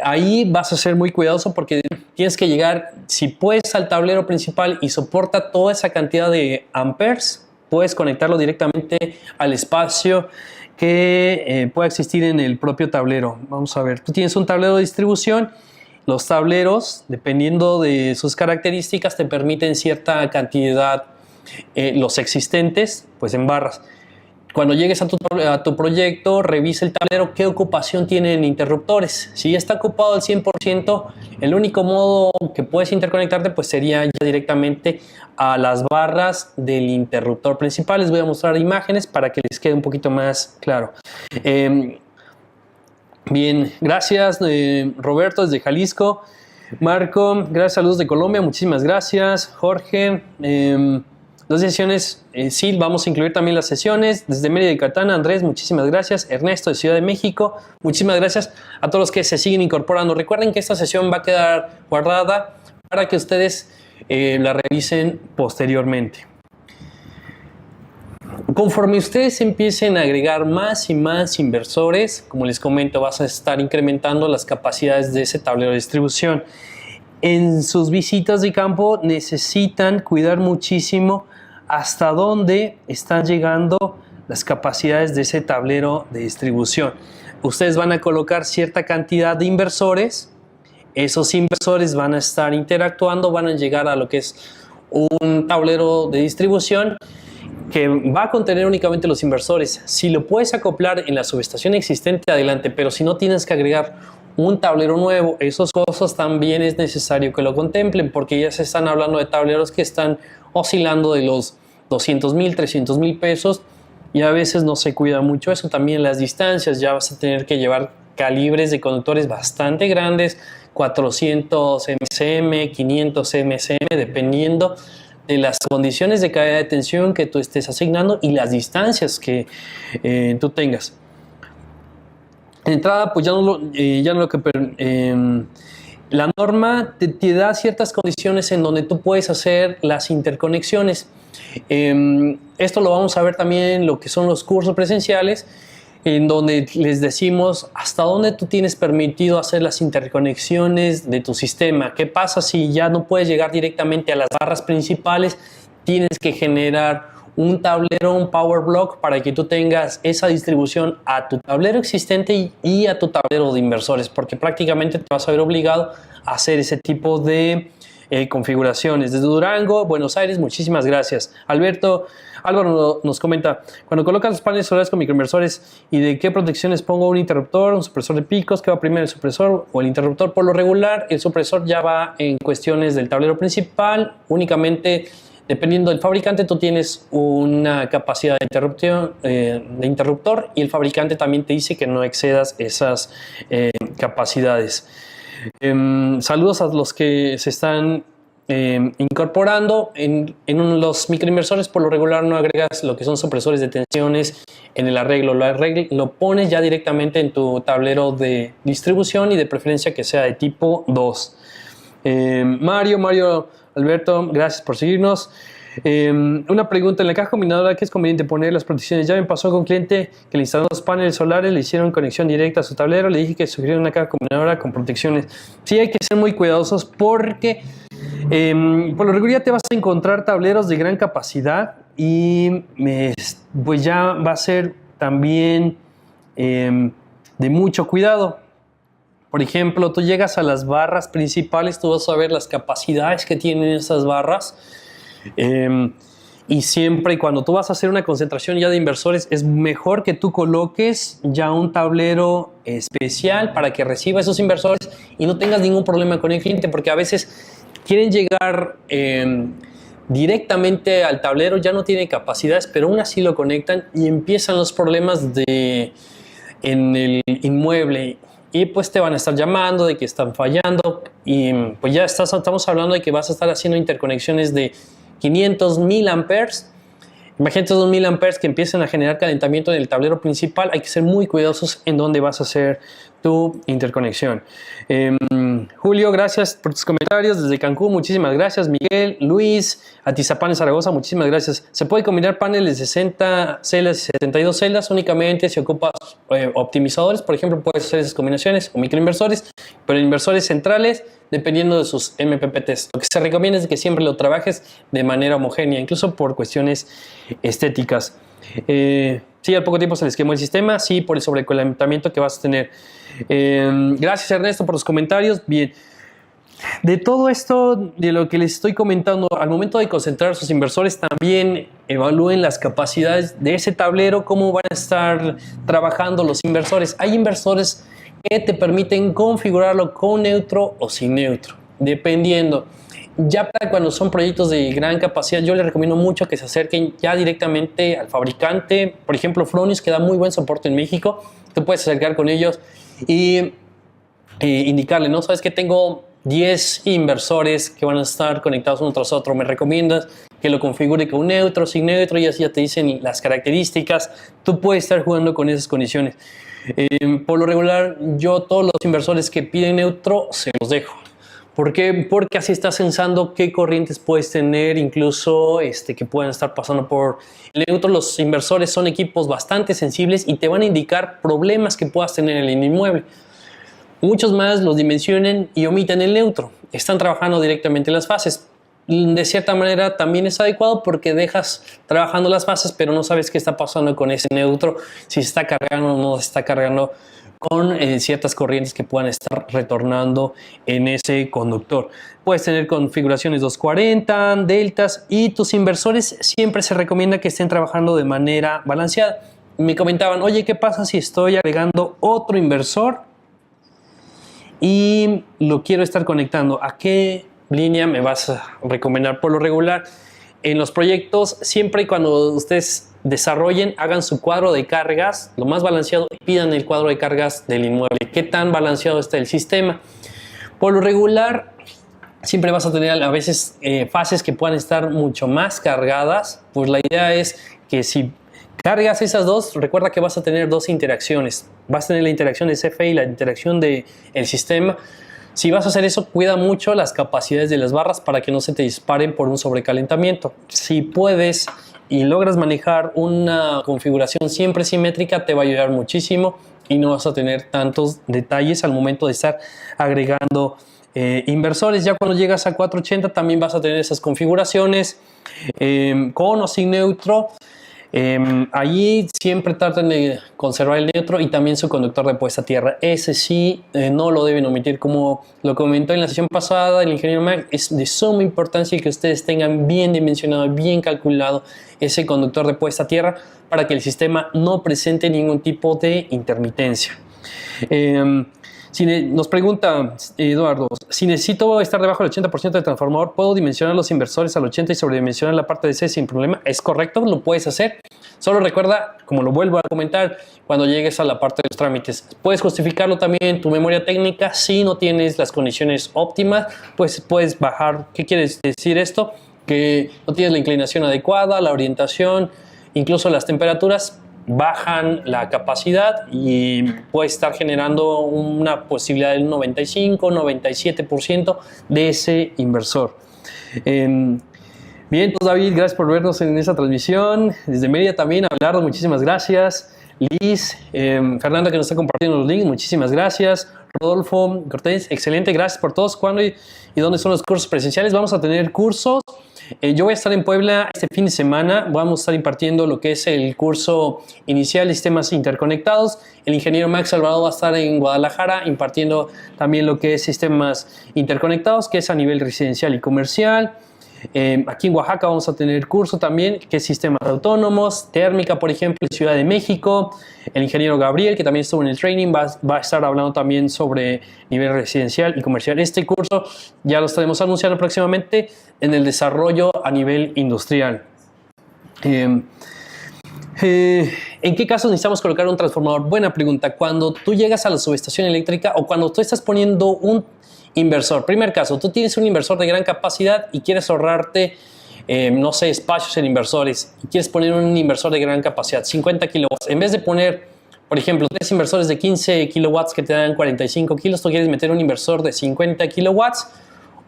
ahí vas a ser muy cuidadoso porque tienes que llegar, si puedes, al tablero principal y soporta toda esa cantidad de amperes, puedes conectarlo directamente al espacio que pueda existir en el propio tablero. Vamos a ver, tú tienes un tablero de distribución. Los tableros, dependiendo de sus características, te permiten cierta cantidad, los existentes, pues en barras. Cuando llegues a tu proyecto, revisa el tablero qué ocupación tienen interruptores. Si ya está ocupado al 100%, el único modo que puedes interconectarte pues sería ya directamente a las barras del interruptor principal. Les voy a mostrar imágenes para que les quede un poquito más claro. Bien, gracias Roberto desde Jalisco. Marco, gracias, saludos de Colombia, muchísimas gracias. Jorge, 2 sesiones, sí, vamos a incluir también las sesiones. Desde Mérida, Yucatán, Andrés, muchísimas gracias. Ernesto de Ciudad de México, muchísimas gracias a todos los que se siguen incorporando. Recuerden que esta sesión va a quedar guardada para que ustedes la revisen posteriormente. Conforme ustedes empiecen a agregar más y más inversores, como les comento, vas a estar incrementando las capacidades de ese tablero de distribución. En sus visitas de campo necesitan cuidar muchísimo hasta dónde están llegando las capacidades de ese tablero de distribución. Ustedes van a colocar cierta cantidad de inversores. Esos inversores van a estar interactuando, van a llegar a lo que es un tablero de distribución que va a contener únicamente los inversores. Si lo puedes acoplar en la subestación existente, adelante, pero si no, tienes que agregar un tablero nuevo. Esos costos también es necesario que lo contemplen, porque ya se están hablando de tableros que están oscilando de los 200,000, 300,000 pesos, y a veces no se cuida mucho eso. También las distancias, ya vas a tener que llevar calibres de conductores bastante grandes, 400 MSM, 500 MSM, dependiendo de las condiciones de caída de tensión que tú estés asignando y las distancias que tú tengas. De entrada, pues la norma te da ciertas condiciones en donde tú puedes hacer las interconexiones. Esto lo vamos a ver también en lo que son los cursos presenciales, en donde les decimos hasta dónde tú tienes permitido hacer las interconexiones de tu sistema. ¿Qué pasa si ya no puedes llegar directamente a las barras principales? Tienes que generar un tablero, un power block, para que tú tengas esa distribución a tu tablero existente y a tu tablero de inversores, porque prácticamente te vas a ver obligado a hacer ese tipo de configuraciones. Desde Durango, Buenos Aires, muchísimas gracias. Álvaro nos comenta: cuando colocas los paneles solares con microinversores, ¿y de qué protecciones pongo? ¿Un interruptor, un supresor de picos? ¿Qué va primero, el supresor o el interruptor? Por lo regular, el supresor ya va en cuestiones del tablero principal. Únicamente, dependiendo del fabricante, tú tienes una capacidad de interruptor, y el fabricante también te dice que no excedas esas capacidades. Saludos a los que se están incorporando. En los microinversores, por lo regular, no agregas lo que son supresores de tensiones en el arreglo. Lo pones ya directamente en tu tablero de distribución, y de preferencia que sea de tipo 2. Mario Alberto, gracias por seguirnos. Una pregunta: en la caja combinadora, ¿qué es conveniente poner las protecciones? Ya me pasó con un cliente que le instaló los paneles solares, le hicieron conexión directa a su tablero, le dije que sugirieron una caja combinadora con protecciones. Sí, hay que ser muy cuidadosos, porque por lo regular ya te vas a encontrar tableros de gran capacidad, y pues ya va a ser también de mucho cuidado. Por ejemplo, tú llegas a las barras principales, tú vas a ver las capacidades que tienen esas barras. Y siempre y cuando tú vas a hacer una concentración ya de inversores, es mejor que tú coloques ya un tablero especial para que reciba esos inversores y no tengas ningún problema con el cliente, porque a veces quieren llegar directamente al tablero, ya no tiene capacidades, pero aún así lo conectan, y empiezan los problemas en el inmueble. Y pues te van a estar llamando de que están fallando, y pues ya estamos hablando de que vas a estar haciendo interconexiones de 500 mil amperes. Imagínate 2000 amperes que empiecen a generar calentamiento en el tablero principal. Hay que ser muy cuidadosos en dónde vas a hacer tu interconexión. Julio, gracias por tus comentarios desde Cancún, muchísimas gracias. Miguel, Luis, Atizapán, Zaragoza, muchísimas gracias. Se puede combinar paneles de 60 celdas y 72 celdas. Únicamente si ocupas optimizadores, por ejemplo, puedes hacer esas combinaciones, o microinversores, pero inversores centrales, dependiendo de sus MPPTs. Lo que se recomienda es que siempre lo trabajes de manera homogénea, incluso por cuestiones estéticas. Sí, al poco tiempo se les quemó el sistema, sí, por el sobrecalentamiento que vas a tener. Gracias, Ernesto, por los comentarios. Bien, de todo esto, de lo que les estoy comentando, al momento de concentrar sus inversores, también evalúen las capacidades de ese tablero, cómo van a estar trabajando los inversores. Hay inversores que te permiten configurarlo con neutro o sin neutro, dependiendo. Ya para cuando son proyectos de gran capacidad, yo les recomiendo mucho que se acerquen ya directamente al fabricante. Por ejemplo, Fronius, que da muy buen soporte en México. Tú puedes acercar con ellos y indicarle, ¿no? Sabes que tengo 10 inversores que van a estar conectados uno tras otro. ¿Me recomiendas que lo configure con neutro, sin neutro? Y así ya te dicen las características. Tú puedes estar jugando con esas condiciones. Por lo regular, yo todos los inversores que piden neutro se los dejo. ¿Por qué? Porque así estás censando qué corrientes puedes tener, incluso que puedan estar pasando por el neutro. Los inversores son equipos bastante sensibles y te van a indicar problemas que puedas tener en el inmueble. Muchos más los dimensionan y omiten el neutro. Están trabajando directamente en las fases. De cierta manera también es adecuado, porque dejas trabajando las fases, pero no sabes qué está pasando con ese neutro, si se está cargando o no se está cargando con ciertas corrientes que puedan estar retornando en ese conductor. Puedes tener configuraciones 240, deltas, y tus inversores siempre se recomienda que estén trabajando de manera balanceada. Me comentaban, oye, ¿qué pasa si estoy agregando otro inversor y lo quiero estar conectando? ¿A qué línea me vas a recomendar? Por lo regular, en los proyectos, siempre y cuando ustedes desarrollen, hagan su cuadro de cargas lo más balanceado y pidan el cuadro de cargas del inmueble. ¿Qué tan balanceado está el sistema? Por lo regular, siempre vas a tener a veces fases que puedan estar mucho más cargadas. Pues la idea es que si cargas esas dos, recuerda que vas a tener dos interacciones. Vas a tener la interacción de CFE y la interacción del sistema. Si vas a hacer eso, cuida mucho las capacidades de las barras para que no se te disparen por un sobrecalentamiento. Si puedes y logras manejar una configuración siempre simétrica, te va a ayudar muchísimo y no vas a tener tantos detalles al momento de estar agregando inversores. Ya cuando llegas a 480 también vas a tener esas configuraciones con o sin neutro. Allí siempre traten de conservar el neutro y también su conductor de puesta a tierra. Ese sí no lo deben omitir, como lo comentó en la sesión pasada el ingeniero Max. Es de suma importancia que ustedes tengan bien dimensionado, bien calculado ese conductor de puesta a tierra para que el sistema no presente ningún tipo de intermitencia. Nos pregunta Eduardo, si necesito estar debajo del 80% del transformador, ¿puedo dimensionar los inversores al 80% y sobredimensionar la parte de C sin problema? Es correcto, lo puedes hacer. Solo recuerda, como lo vuelvo a comentar, cuando llegues a la parte de los trámites, puedes justificarlo también en tu memoria técnica. Si no tienes las condiciones óptimas, pues puedes bajar. ¿Qué quiere decir esto? Que no tienes la inclinación adecuada, la orientación, incluso las temperaturas bajan la capacidad y puede estar generando una posibilidad del 95-97% de ese inversor. Bien, pues David, gracias por vernos en esta transmisión. Desde Mérida también, Abelardo, muchísimas gracias. Liz, Fernanda que nos está compartiendo los links, muchísimas gracias. Rodolfo Cortés, excelente, gracias por todos. ¿Cuándo y dónde son los cursos presenciales? Vamos a tener cursos. Yo voy a estar en Puebla este fin de semana. Vamos a estar impartiendo lo que es el curso inicial de sistemas interconectados. El ingeniero Max Alvarado va a estar en Guadalajara impartiendo también lo que es sistemas interconectados, que es a nivel residencial y comercial. Aquí en Oaxaca vamos a tener curso también, que es sistemas autónomos, térmica, por ejemplo, en Ciudad de México. El ingeniero Gabriel, que también estuvo en el training, va a estar hablando también sobre nivel residencial y comercial. Este curso ya lo estaremos anunciando próximamente en el desarrollo a nivel industrial. ¿En qué casos necesitamos colocar un transformador? Buena pregunta. Cuando tú llegas a la subestación eléctrica o cuando tú estás poniendo un inversor. Primer caso, tú tienes un inversor de gran capacidad y quieres ahorrarte, no sé, espacios en inversores y quieres poner un inversor de gran capacidad, 50 kilowatts. En vez de poner, por ejemplo, 3 inversores de 15 kilowatts que te dan 45 kilos, tú quieres meter un inversor de 50 kilowatts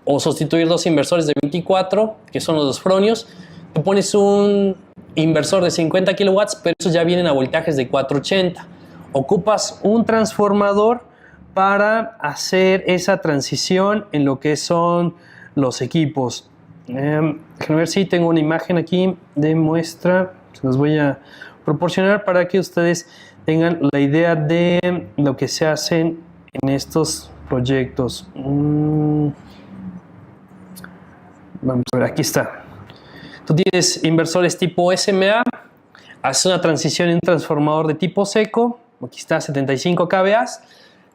o sustituir 2 inversores de 24, que son los fronios. Tú pones un inversor de 50 kilowatts, pero esos ya vienen a voltajes de 480. Ocupas un transformador para hacer esa transición en lo que son los equipos. Déjenme ver si tengo una imagen aquí de muestra. Se los voy a proporcionar para que ustedes tengan la idea de lo que se hacen en estos proyectos. Vamos a ver, aquí está. Tú tienes inversores tipo SMA, haces una transición en un transformador de tipo seco. Aquí está, 75 kVA.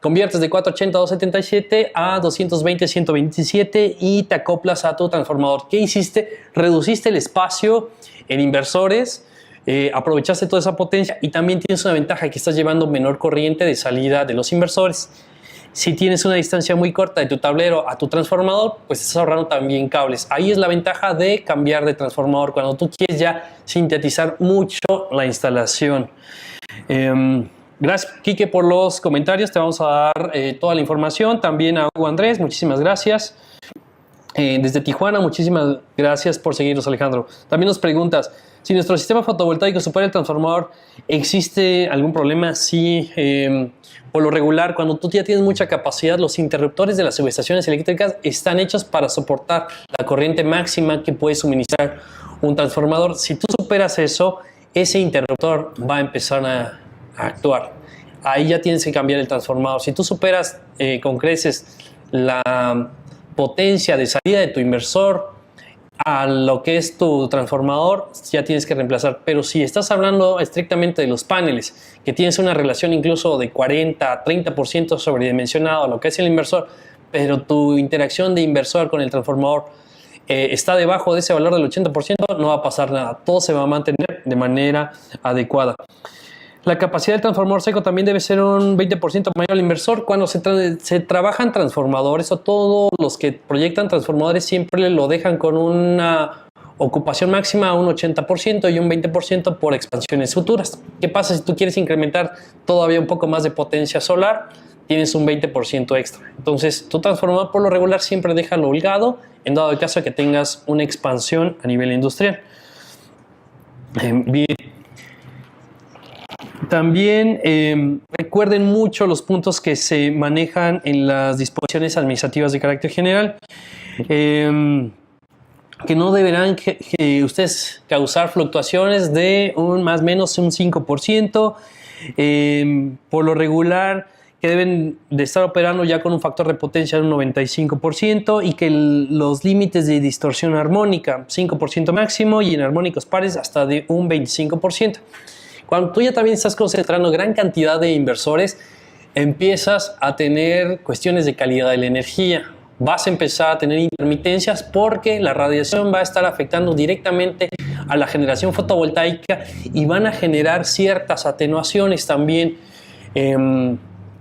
Conviertes de 480 a 277 a 220, 127 y te acoplas a tu transformador. ¿Qué hiciste? Reduciste el espacio en inversores, aprovechaste toda esa potencia y también tienes una ventaja que estás llevando menor corriente de salida de los inversores. Si tienes una distancia muy corta de tu tablero a tu transformador, pues estás ahorrando también cables. Ahí es la ventaja de cambiar de transformador cuando tú quieres ya sintetizar mucho la instalación. Gracias, Quique, por los comentarios. Te vamos a dar toda la información. También a Hugo Andrés, muchísimas gracias. Desde Tijuana, muchísimas gracias por seguirnos, Alejandro. También nos preguntas, si nuestro sistema fotovoltaico supera el transformador, ¿existe algún problema? Sí, por lo regular, cuando tú ya tienes mucha capacidad, los interruptores de las subestaciones eléctricas están hechos para soportar la corriente máxima que puede suministrar un transformador. Si tú superas eso, ese interruptor va a empezar a actuar. Ahí ya tienes que cambiar el transformador. Si tú superas con creces la potencia de salida de tu inversor a lo que es tu transformador, ya tienes que reemplazar. Pero si estás hablando estrictamente de los paneles, que tienes una relación incluso de 40-30% sobredimensionado a lo que es el inversor, pero tu interacción de inversor con el transformador está debajo de ese valor del 80%, no va a pasar nada. Todo se va a mantener de manera adecuada. La capacidad del transformador seco también debe ser un 20% mayor al inversor. Cuando se trabajan transformadores, o todos los que proyectan transformadores siempre lo dejan con una ocupación máxima a un 80% y un 20% por expansiones futuras. ¿Qué pasa si tú quieres incrementar todavía un poco más de potencia solar? Tienes un 20% extra. Entonces, tu transformador por lo regular siempre déjalo holgado en dado el caso de que tengas una expansión a nivel industrial. Bien. También recuerden mucho los puntos que se manejan en las disposiciones administrativas de carácter general, que no deberán ustedes causar fluctuaciones de un más o menos un 5%, por lo regular que deben de estar operando ya con un factor de potencia de un 95% y que los límites de distorsión armónica 5% máximo y en armónicos pares hasta de un 25%. Cuando tú ya también estás concentrando gran cantidad de inversores, empiezas a tener cuestiones de calidad de la energía. Vas a empezar a tener intermitencias porque la radiación va a estar afectando directamente a la generación fotovoltaica y van a generar ciertas atenuaciones también.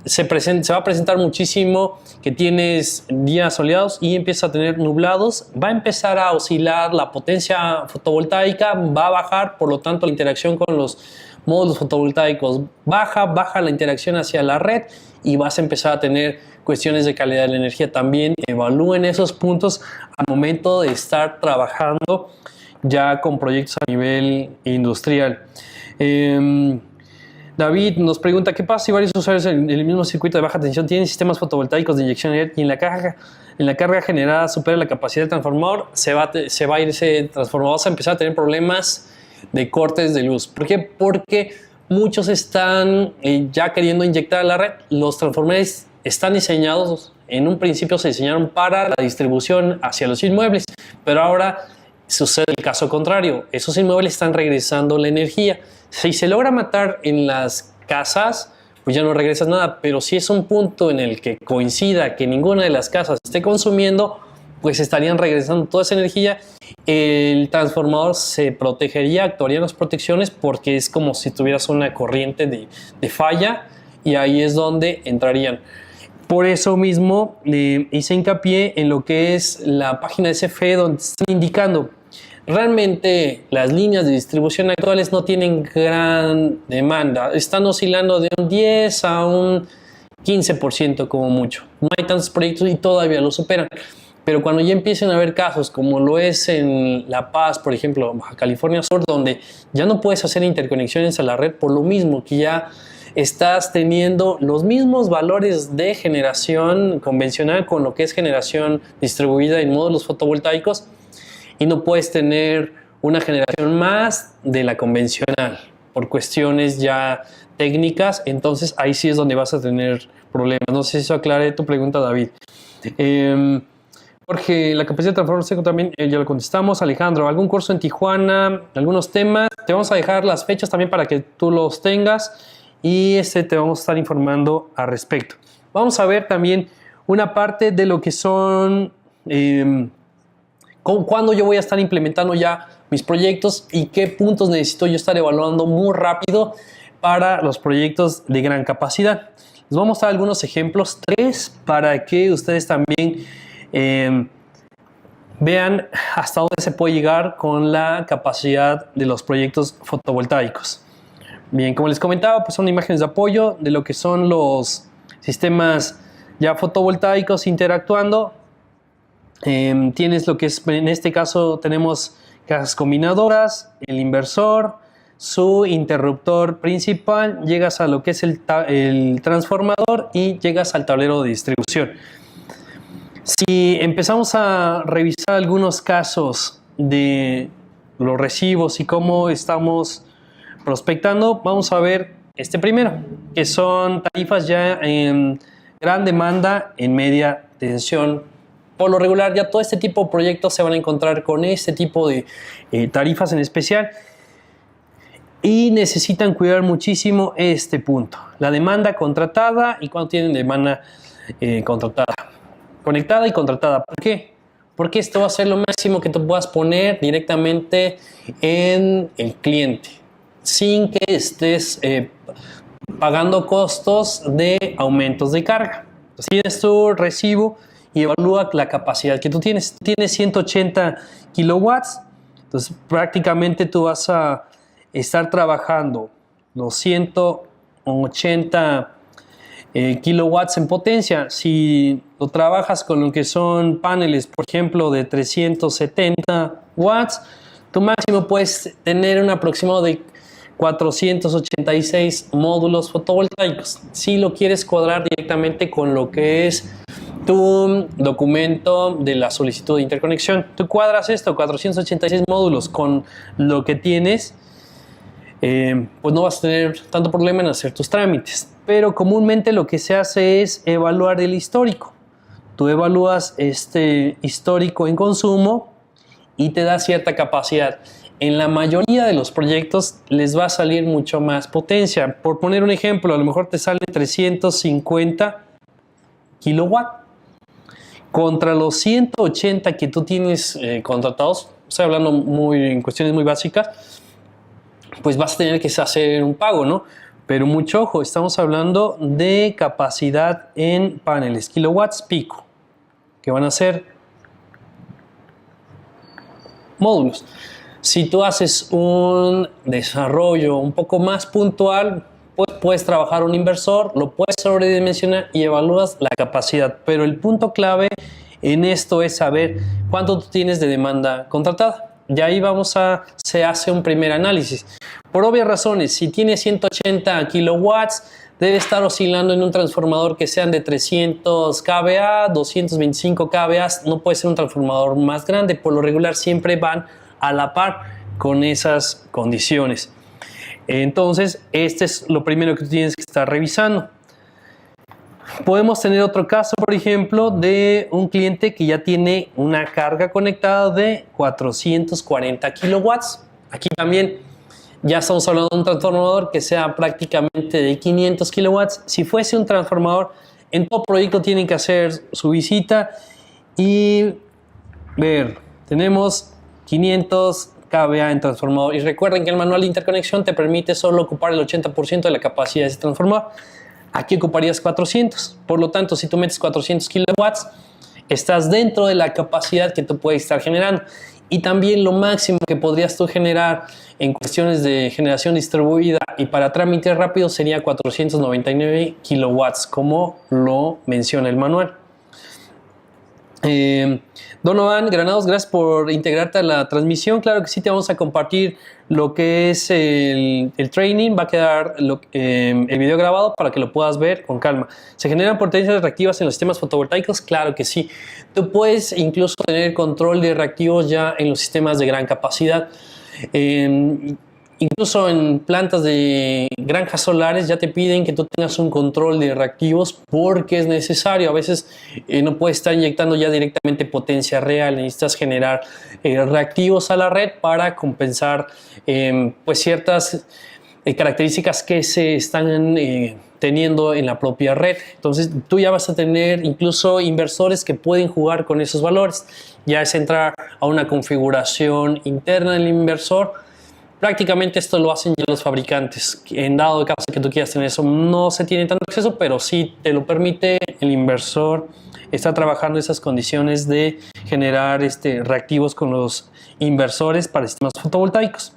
Se va a presentar muchísimo que tienes días soleados y empiezas a tener nublados. Va a empezar a oscilar la potencia fotovoltaica, va a bajar, por lo tanto la interacción con los módulos fotovoltaicos baja la interacción hacia la red y vas a empezar a tener cuestiones de calidad de la energía. También evalúen esos puntos al momento de estar trabajando ya con proyectos a nivel industrial. David nos pregunta, ¿qué pasa si varios usuarios en el mismo circuito de baja tensión tienen sistemas fotovoltaicos de inyección y en la carga generada supera la capacidad del transformador? Se va a ir ese transformador, vas a empezar a tener problemas de cortes de luz. ¿Por qué? Porque muchos están ya queriendo inyectar a la red. Los transformadores están diseñados, en un principio se diseñaron para la distribución hacia los inmuebles, pero ahora sucede el caso contrario. Esos inmuebles están regresando la energía. Si se logra matar en las casas, pues ya no regresas nada, pero si es un punto en el que coincida que ninguna de las casas esté consumiendo, pues estarían regresando toda esa energía. El transformador se protegería, actuarían las protecciones porque es como si tuvieras una corriente de falla y ahí es donde entrarían. Por eso mismo hice hincapié en lo que es la página de CFE, donde están indicando realmente las líneas de distribución actuales no tienen gran demanda, están oscilando de un 10 a un 15% como mucho. No hay tantos proyectos y todavía lo superan. Pero cuando ya empiecen a haber casos, como lo es en La Paz, por ejemplo, Baja California Sur, donde ya no puedes hacer interconexiones a la red por lo mismo que ya estás teniendo los mismos valores de generación convencional con lo que es generación distribuida en módulos fotovoltaicos y no puedes tener una generación más de la convencional por cuestiones ya técnicas, entonces ahí sí es donde vas a tener problemas. No sé si eso aclare tu pregunta, David. Jorge, la capacidad de transformador seco también ya lo contestamos. Alejandro, ¿algún curso en Tijuana? ¿Algunos temas? Te vamos a dejar las fechas también para que tú los tengas y te vamos a estar informando al respecto. Vamos a ver también una parte de lo que son cuándo yo voy a estar implementando ya mis proyectos y qué puntos necesito yo estar evaluando muy rápido para los proyectos de gran capacidad. Les voy a mostrar algunos ejemplos, 3, para que ustedes también vean hasta dónde se puede llegar con la capacidad de los proyectos fotovoltaicos. Bien, como les comentaba, pues son imágenes de apoyo de lo que son los sistemas ya fotovoltaicos interactuando. Tienes lo que es, en este caso tenemos cajas combinadoras, el inversor, su interruptor principal, llegas a lo que es el transformador y llegas al tablero de distribución. Si empezamos a revisar algunos casos de los recibos y cómo estamos prospectando, vamos a ver este primero, que son tarifas ya en gran demanda en media tensión. Por lo regular, ya todo este tipo de proyectos se van a encontrar con este tipo de tarifas en especial y necesitan cuidar muchísimo este punto, la demanda contratada y cuando tienen demanda contratada. Conectada y contratada. ¿Por qué? Porque esto va a ser lo máximo que tú puedas poner directamente en el cliente, sin que estés pagando costos de aumentos de carga. Tienes tu recibo y evalúa la capacidad que tú tienes. Tienes 180 kilowatts, entonces prácticamente tú vas a estar trabajando los 180 kilowatts en potencia. Si lo trabajas con lo que son paneles, por ejemplo, de 370 watts, tu máximo puedes tener un aproximado de 486 módulos fotovoltaicos. Si lo quieres cuadrar directamente con lo que es tu documento de la solicitud de interconexión, tú cuadras esto, 486 módulos con lo que tienes, pues no vas a tener tanto problema en hacer tus trámites. Pero comúnmente lo que se hace es evaluar el histórico. Tú evalúas este histórico en consumo y te da cierta capacidad. En la mayoría de los proyectos les va a salir mucho más potencia. Por poner un ejemplo, a lo mejor te sale 350 kilowatts contra los 180 que tú tienes contratados. Estoy hablando en cuestiones muy básicas. Pues vas a tener que hacer un pago, ¿no? Pero mucho ojo, estamos hablando de capacidad en paneles, kilowatts pico, que van a ser módulos. Si tú haces un desarrollo un poco más puntual, pues puedes trabajar un inversor, lo puedes sobredimensionar y evalúas la capacidad. Pero el punto clave en esto es saber cuánto tú tienes de demanda contratada. Y ahí se hace un primer análisis. Por obvias razones, si tienes 180 kilowatts, debe estar oscilando en un transformador que sean de 300 kVA, 225 kVA. No puede ser un transformador más grande. Por lo regular siempre van a la par con esas condiciones. Entonces, este es lo primero que tú tienes que estar revisando. Podemos tener otro caso, por ejemplo, de un cliente que ya tiene una carga conectada de 440 kilowatts. Aquí también ya estamos hablando de un transformador que sea prácticamente de 500 kilowatts. Si fuese un transformador, en todo proyecto tienen que hacer su visita y ver, tenemos 500 kVA en transformador. Y recuerden que el manual de interconexión te permite solo ocupar el 80% de la capacidad de ese transformador. Aquí ocuparías 400. Por lo tanto, si tú metes 400 kilowatts, estás dentro de la capacidad que tú puedes estar generando. Y también lo máximo que podrías tú generar en cuestiones de generación distribuida y para trámites rápidos sería 499 kilowatts, como lo menciona el manual. Donovan Granados, gracias por integrarte a la transmisión. Claro que sí, te vamos a compartir lo que es el training. Va a quedar el video grabado para que lo puedas ver con calma. ¿Se generan potencias reactivas en los sistemas fotovoltaicos? Claro que sí. Tú puedes incluso tener control de reactivos ya en los sistemas de gran capacidad. Incluso en plantas de granjas solares ya te piden que tú tengas un control de reactivos porque es necesario. A veces no puedes estar inyectando ya directamente potencia real. Necesitas generar reactivos a la red para compensar pues ciertas características que se están teniendo en la propia red. Entonces tú ya vas a tener incluso inversores que pueden jugar con esos valores. Ya es entrar a una configuración interna del inversor. Prácticamente esto lo hacen ya los fabricantes. En dado caso que tú quieras tener eso, no se tiene tanto acceso, pero sí te lo permite. El inversor está trabajando esas condiciones de generar reactivos con los inversores para sistemas fotovoltaicos.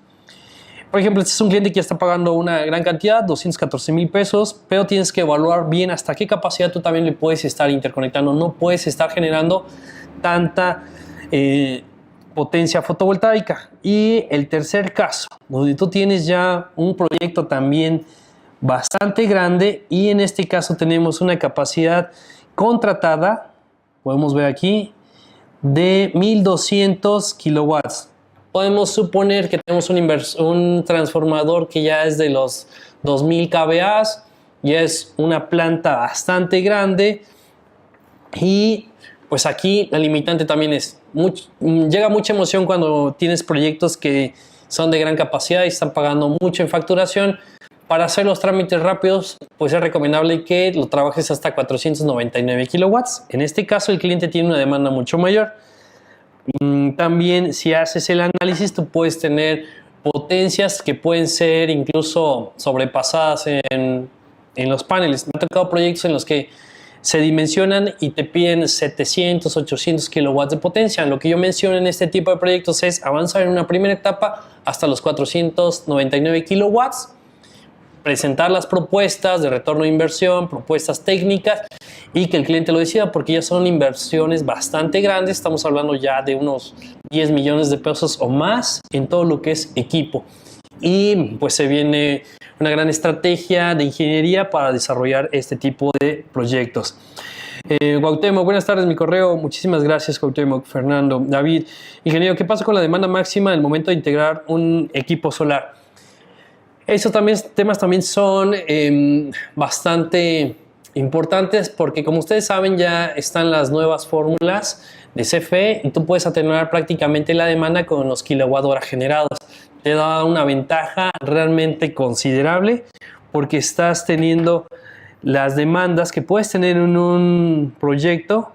Por ejemplo, este es un cliente que ya está pagando una gran cantidad, 214,000 pesos, pero tienes que evaluar bien hasta qué capacidad tú también le puedes estar interconectando. No puedes estar generando tanta potencia fotovoltaica. Y el tercer caso, donde tú tienes ya un proyecto también bastante grande y en este caso tenemos una capacidad contratada, podemos ver aquí, de 1200 kilowatts. Podemos suponer que tenemos un transformador que ya es de los 2000 kVA, ya es una planta bastante grande y pues aquí la limitante también es llega mucha emoción cuando tienes proyectos que son de gran capacidad y están pagando mucho en facturación. Para hacer los trámites rápidos, pues es recomendable que lo trabajes hasta 499 kilowatts. En este caso, el cliente tiene una demanda mucho mayor. También, si haces el análisis, tú puedes tener potencias que pueden ser incluso sobrepasadas en en los paneles. Me han tocado proyectos en los que se dimensionan y te piden 700, 800 kilowatts de potencia. Lo que yo menciono en este tipo de proyectos es avanzar en una primera etapa hasta los 499 kilowatts, presentar las propuestas de retorno de inversión, propuestas técnicas y que el cliente lo decida, porque ya son inversiones bastante grandes. Estamos hablando ya de unos 10 millones de pesos o más en todo lo que es equipo. Y pues se viene una gran estrategia de ingeniería para desarrollar este tipo de proyectos. Cuauhtémoc, buenas tardes, mi correo. Muchísimas gracias, Cuauhtémoc. Fernando, David, ingeniero, ¿qué pasa con la demanda máxima en el momento de integrar un equipo solar? Esos temas también son bastante importantes porque, como ustedes saben, ya están las nuevas fórmulas de CFE y tú puedes atenuar prácticamente la demanda con los kilowatt-hora generados. Te da una ventaja realmente considerable porque estás teniendo las demandas que puedes tener en un proyecto.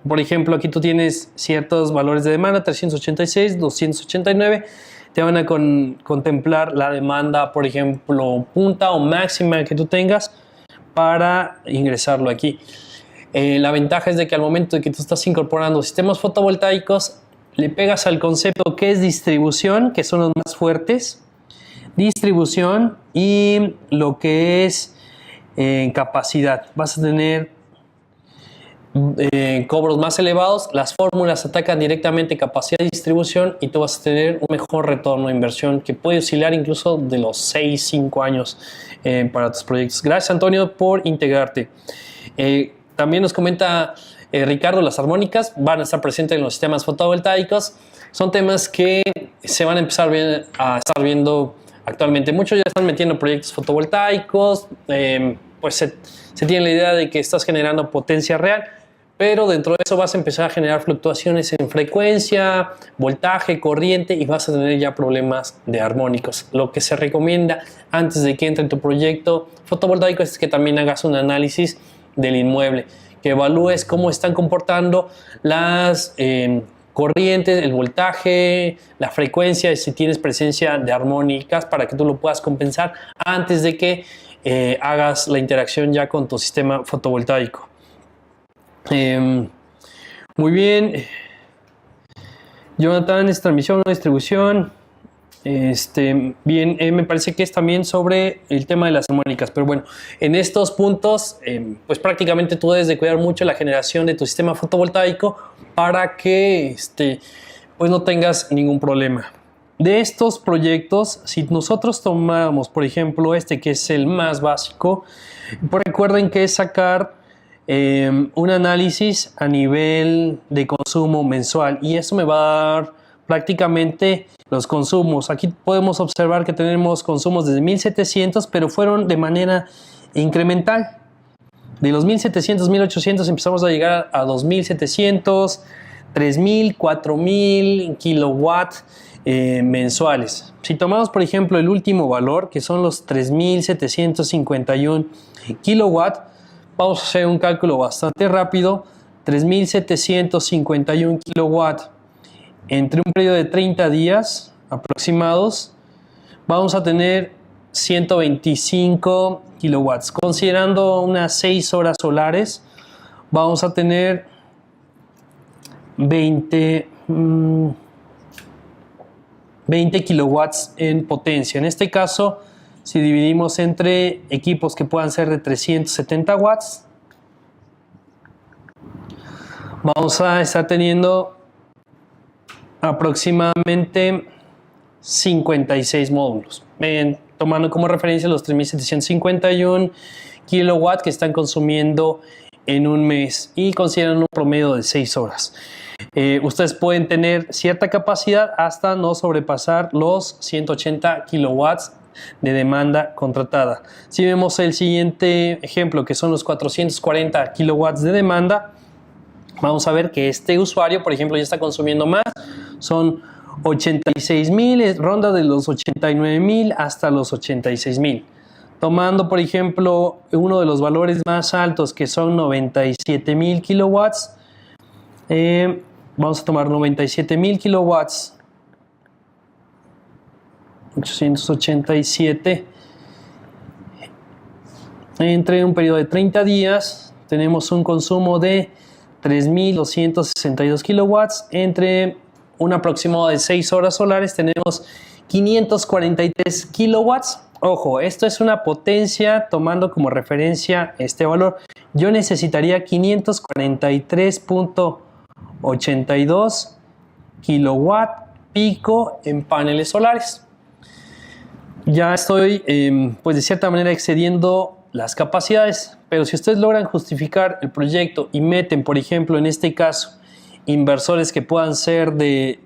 Por ejemplo, aquí tú tienes ciertos valores de demanda, 386, 289. Te van a contemplar la demanda, por ejemplo, punta o máxima que tú tengas para ingresarlo aquí. La ventaja es de que al momento de que tú estás incorporando sistemas fotovoltaicos, le pegas al concepto que es distribución, que son los más fuertes, distribución y lo que es capacidad. Vas a tener cobros más elevados, las fórmulas atacan directamente capacidad de distribución y tú vas a tener un mejor retorno de inversión que puede oscilar incluso de los 6-5 años para tus proyectos. Gracias, Antonio, por integrarte. También nos comenta Ricardo, las armónicas van a estar presentes en los sistemas fotovoltaicos. Son temas que se van a empezar a estar viendo actualmente. Muchos ya están metiendo proyectos fotovoltaicos, pues se tiene la idea de que estás generando potencia real, pero dentro de eso vas a empezar a generar fluctuaciones en frecuencia, voltaje, corriente y vas a tener ya problemas de armónicos. Lo que se recomienda antes de que entre en tu proyecto fotovoltaico es que también hagas un análisis del inmueble, que evalúes cómo están comportando las corrientes, el voltaje, la frecuencia, y si tienes presencia de armónicas para que tú lo puedas compensar antes de que hagas la interacción ya con tu sistema fotovoltaico. Muy bien. Jonathan, ¿es transmisión o distribución? Bien, me parece que es también sobre el tema de las armónicas, pero bueno, en estos puntos, pues prácticamente tú debes de cuidar mucho la generación de tu sistema fotovoltaico para que pues no tengas ningún problema. De estos proyectos, si nosotros tomamos, por ejemplo, que es el más básico, pues recuerden que es sacar un análisis a nivel de consumo mensual y eso me va a dar prácticamente los consumos. Aquí podemos observar que tenemos consumos desde 1700, pero fueron de manera incremental. De los 1700, 1800 empezamos a llegar a 2700, 3000, 4000 kilowatts mensuales. Si tomamos, por ejemplo, el último valor, que son los 3751 kilowatts, vamos a hacer un cálculo bastante rápido. 3751 kilowatts entre un periodo de 30 días aproximados, vamos a tener 125 kilowatts. Considerando unas 6 horas solares, vamos a tener 20 kilowatts en potencia. En este caso, si dividimos entre equipos que puedan ser de 370 watts, vamos a estar teniendo aproximadamente 56 módulos. Tomando como referencia los 3751 kilowatts que están consumiendo en un mes y consideran un promedio de 6 horas. Ustedes pueden tener cierta capacidad hasta no sobrepasar los 180 kilowatts de demanda contratada. Si vemos el siguiente ejemplo, que son los 440 kilowatts de demanda, vamos a ver que este usuario, por ejemplo, ya está consumiendo más. Son 86,000, ronda de los 89,000 hasta los 86,000. Tomando, por ejemplo, uno de los valores más altos, que son 97,000 kilowatts. Vamos a tomar 97,000 kilowatts. 887 Entre un periodo de 30 días tenemos un consumo de 3.262 kilowatts. Entre un aproximado de 6 horas solares tenemos 543 kilowatts. Ojo, esto es una potencia tomando como referencia este valor. Yo necesitaría 543.82 kilowatt pico en paneles solares. Ya estoy, pues de cierta manera excediendo las capacidades, pero si ustedes logran justificar el proyecto y meten, por ejemplo, en este caso, inversores que puedan ser de...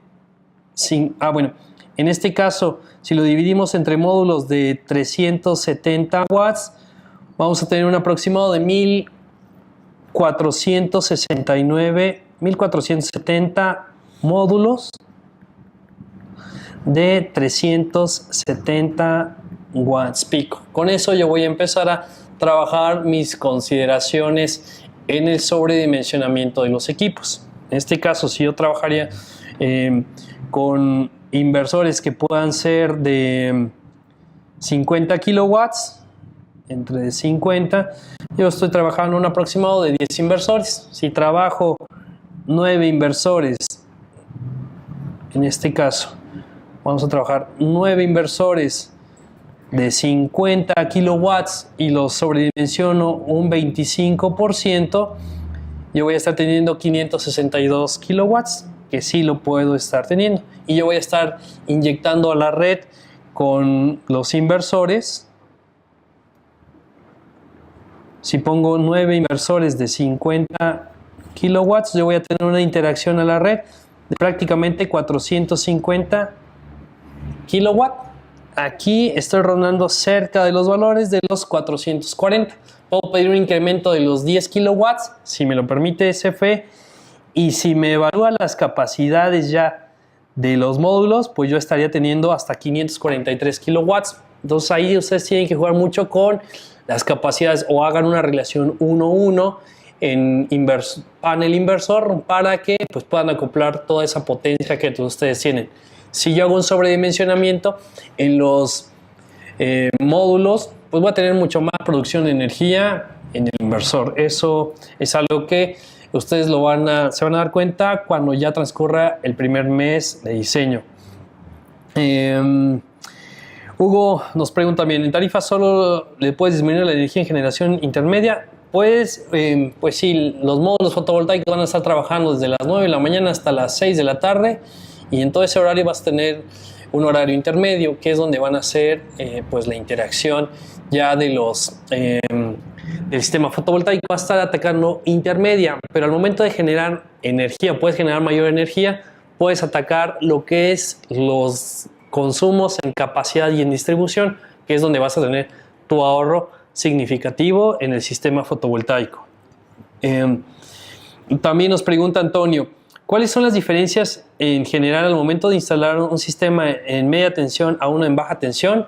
en este caso, si lo dividimos entre módulos de 370 watts, vamos a tener un aproximado de 1.470 módulos de 370 watts pico. Con eso yo voy a empezar a trabajar mis consideraciones en el sobredimensionamiento de los equipos. En este caso, si yo trabajaría con inversores que puedan ser de 50 kilowatts, entre 50, yo estoy trabajando un aproximado de 10 inversores. Si trabajo 9 inversores, en este caso, vamos a trabajar 9 inversores de 50 kilowatts y los sobredimensiono un 25%, yo voy a estar teniendo 562 kilowatts, que sí lo puedo estar teniendo. Y yo voy a estar inyectando a la red con los inversores. Si pongo 9 inversores de 50 kilowatts, yo voy a tener una interacción a la red de prácticamente 450 kilowatts. Aquí estoy rondando cerca de los valores de los 440. Puedo pedir un incremento de los 10 kilowatts, si me lo permite SFE, y si me evalúa las capacidades ya de los módulos, pues yo estaría teniendo hasta 543 kilowatts. Entonces ahí ustedes tienen que jugar mucho con las capacidades o hagan una relación 1:1 en panel inversor para que pues, puedan acoplar toda esa potencia que ustedes tienen. Si yo hago un sobredimensionamiento en los módulos, pues voy a tener mucho más producción de energía en el inversor. Eso es algo que ustedes se van a dar cuenta cuando ya transcurra el primer mes de diseño. Hugo nos pregunta también, ¿en tarifa solo le puedes disminuir la energía en generación intermedia? Pues sí, los módulos fotovoltaicos van a estar trabajando desde las 9 de la mañana hasta las 6 de la tarde. Y en todo ese horario vas a tener un horario intermedio, que es donde van a hacer pues la interacción ya de del sistema fotovoltaico. Va a estar atacando intermedia, pero al momento de generar energía, puedes generar mayor energía, puedes atacar lo que es los consumos en capacidad y en distribución, que es donde vas a tener tu ahorro significativo en el sistema fotovoltaico. También nos pregunta Antonio, ¿cuáles son las diferencias en general al momento de instalar un sistema en media tensión a uno en baja tensión?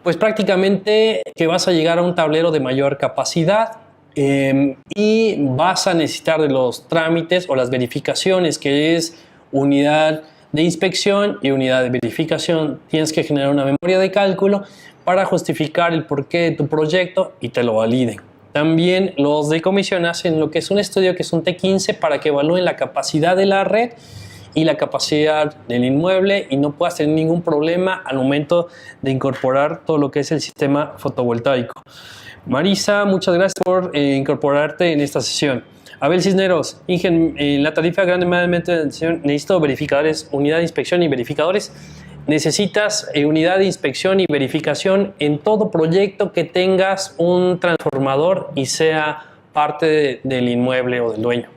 Pues prácticamente que vas a llegar a un tablero de mayor capacidad y vas a necesitar de los trámites o las verificaciones, que es unidad de inspección y unidad de verificación. Tienes que generar una memoria de cálculo para justificar el porqué de tu proyecto y te lo validen. También los de comisión hacen lo que es un estudio, que es un T15, para que evalúen la capacidad de la red y la capacidad del inmueble y no puedas tener ningún problema al momento de incorporar todo lo que es el sistema fotovoltaico. Marisa, muchas gracias por incorporarte en esta sesión. Abel Cisneros, en la tarifa grande mediamente de atención necesito verificadores, unidad de inspección y verificadores. Necesitas unidad de inspección y verificación en todo proyecto que tengas un transformador y sea parte del inmueble o del dueño.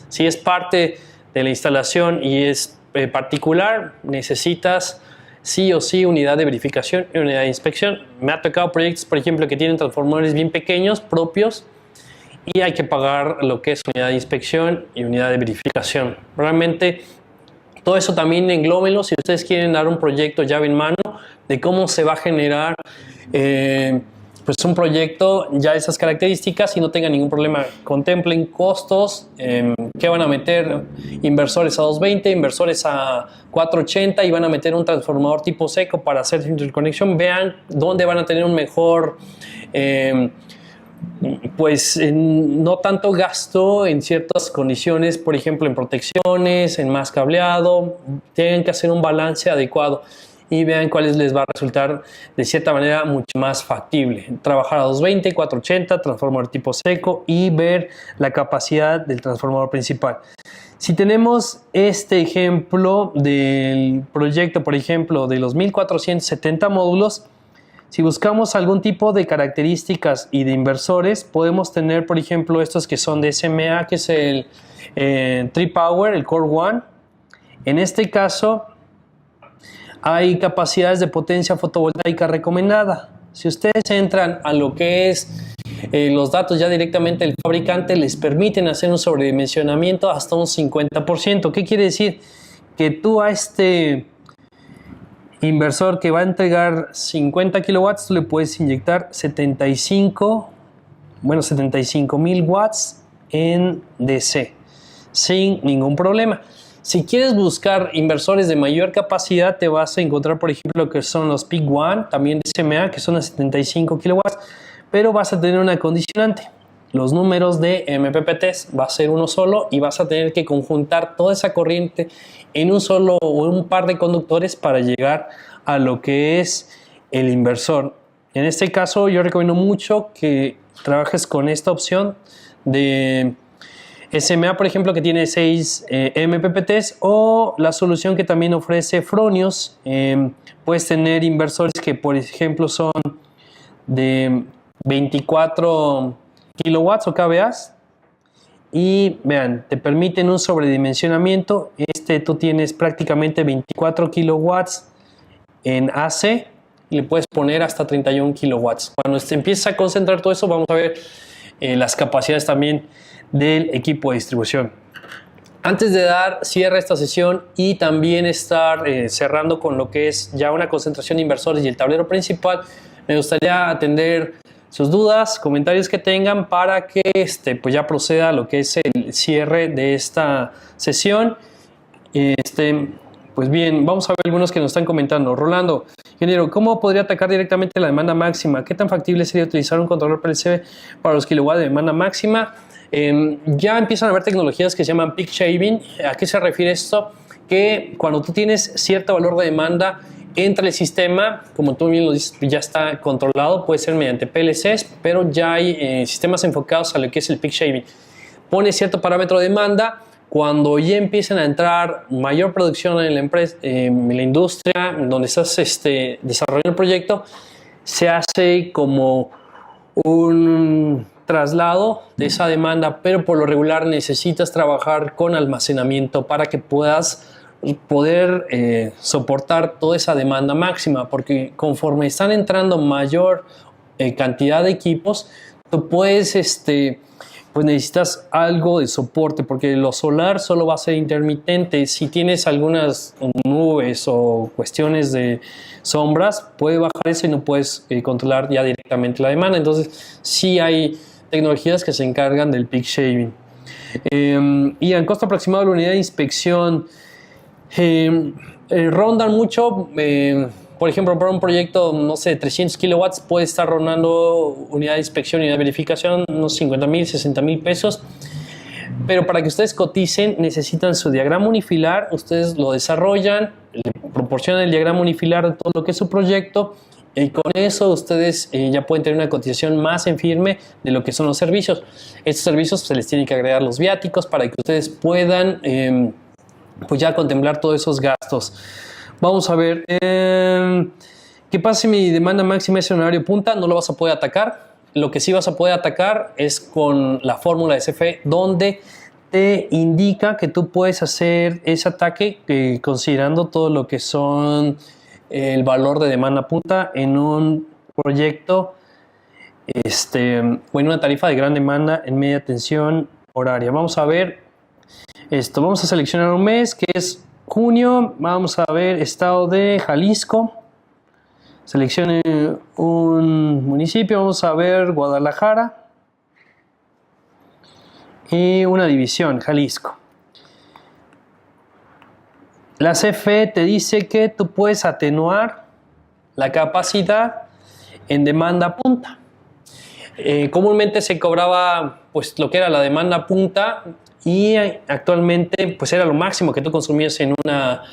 Si es parte de la instalación y es particular, necesitas sí o sí unidad de verificación y unidad de inspección. Me ha tocado proyectos, por ejemplo, que tienen transformadores bien pequeños, propios, y hay que pagar lo que es unidad de inspección y unidad de verificación. Realmente todo eso también englóbenlo si ustedes quieren dar un proyecto llave en mano de cómo se va a generar pues un proyecto ya de esas características y no tengan ningún problema. Contemplen costos, que van a meter inversores a 220, inversores a 480 y van a meter un transformador tipo seco para hacer interconexión. Vean dónde van a tener un mejor pues no tanto gasto en ciertas condiciones, por ejemplo en protecciones, en más cableado. Tienen que hacer un balance adecuado y vean cuáles les va a resultar de cierta manera mucho más factible. Trabajar a 220, 480, transformador tipo seco y ver la capacidad del transformador principal. Si tenemos este ejemplo del proyecto, por ejemplo, de los 1470 módulos, si buscamos algún tipo de características y de inversores, podemos tener, por ejemplo, estos que son de SMA, que es el Tri-Power, el Core One. En este caso, hay capacidades de potencia fotovoltaica recomendada. Si ustedes entran a lo que es los datos ya directamente del fabricante, les permiten hacer un sobredimensionamiento hasta un 50%. ¿Qué quiere decir? Que tú a este inversor que va a entregar 50 kilowatts, tú le puedes inyectar 75,000 watts en DC sin ningún problema. Si quieres buscar inversores de mayor capacidad, te vas a encontrar, por ejemplo, que son los Peak One, también de SMA, que son a 75 kilowatts, pero vas a tener una condicionante. Los números de MPPTs va a ser uno solo y vas a tener que conjuntar toda esa corriente en un solo o un par de conductores para llegar a lo que es el inversor. En este caso, yo recomiendo mucho que trabajes con esta opción de SMA, por ejemplo, que tiene 6 MPPTs, o la solución que también ofrece Fronius. Puedes tener inversores que, por ejemplo, son de 24 kilowatts o kVAs y vean, te permiten un sobredimensionamiento. Tú tienes prácticamente 24 kilowatts en AC y le puedes poner hasta 31 kilowatts. Cuando empieza a concentrar todo eso, vamos a ver las capacidades también del equipo de distribución. Antes de dar cierre a esta sesión y también estar cerrando con lo que es ya una concentración de inversores y el tablero principal, me gustaría atender sus dudas, comentarios que tengan para que pues ya proceda a lo que es el cierre de esta sesión. Pues bien, vamos a ver algunos que nos están comentando. Rolando, ingeniero, ¿cómo podría atacar directamente la demanda máxima? ¿Qué tan factible sería utilizar un controlador PLC para los kilowatts de demanda máxima? Ya empiezan a haber tecnologías que se llaman peak shaving. ¿A qué se refiere esto? Que cuando tú tienes cierto valor de demanda, entra el sistema, como tú bien lo dices, ya está controlado, puede ser mediante PLCs, pero ya hay sistemas enfocados a lo que es el peak shaving. Pone cierto parámetro de demanda, cuando ya empiezan a entrar mayor producción en la empresa, en la industria donde estás desarrollando el proyecto, se hace como un traslado de esa demanda, pero por lo regular necesitas trabajar con almacenamiento para que puedas poder soportar toda esa demanda máxima, porque conforme están entrando mayor cantidad de equipos, tú puedes pues necesitas algo de soporte, porque lo solar solo va a ser intermitente. Si tienes algunas nubes o cuestiones de sombras, puede bajar eso y no puedes controlar ya directamente la demanda. Entonces sí hay tecnologías que se encargan del peak shaving. Y el costo aproximado de la unidad de inspección rondan mucho. Por ejemplo, para un proyecto, no sé, 300 kilowatts, puede estar rondando unidad de inspección y de verificación unos 50,000, 60,000 pesos. Pero para que ustedes coticen, necesitan su diagrama unifilar. Ustedes lo desarrollan, le proporcionan el diagrama unifilar de todo lo que es su proyecto. Y con eso ustedes ya pueden tener una cotización más en firme de lo que son los servicios. Estos servicios se les tienen que agregar los viáticos para que ustedes puedan pues ya contemplar todos esos gastos. Vamos a ver, ¿qué pasa si mi demanda máxima es en horario punta? No lo vas a poder atacar. Lo que sí vas a poder atacar es con la fórmula de CFE, donde te indica que tú puedes hacer ese ataque considerando todo lo que son el valor de demanda punta en un proyecto o en una tarifa de gran demanda en media tensión horaria. Vamos a ver esto. Vamos a seleccionar un mes que es junio. Vamos a ver estado de Jalisco. Seleccione un municipio. Vamos a ver Guadalajara. Y una división, Jalisco. La CFE te dice que tú puedes atenuar la capacidad en demanda punta. Comúnmente se cobraba pues lo que era la demanda punta y actualmente pues era lo máximo que tú consumías en una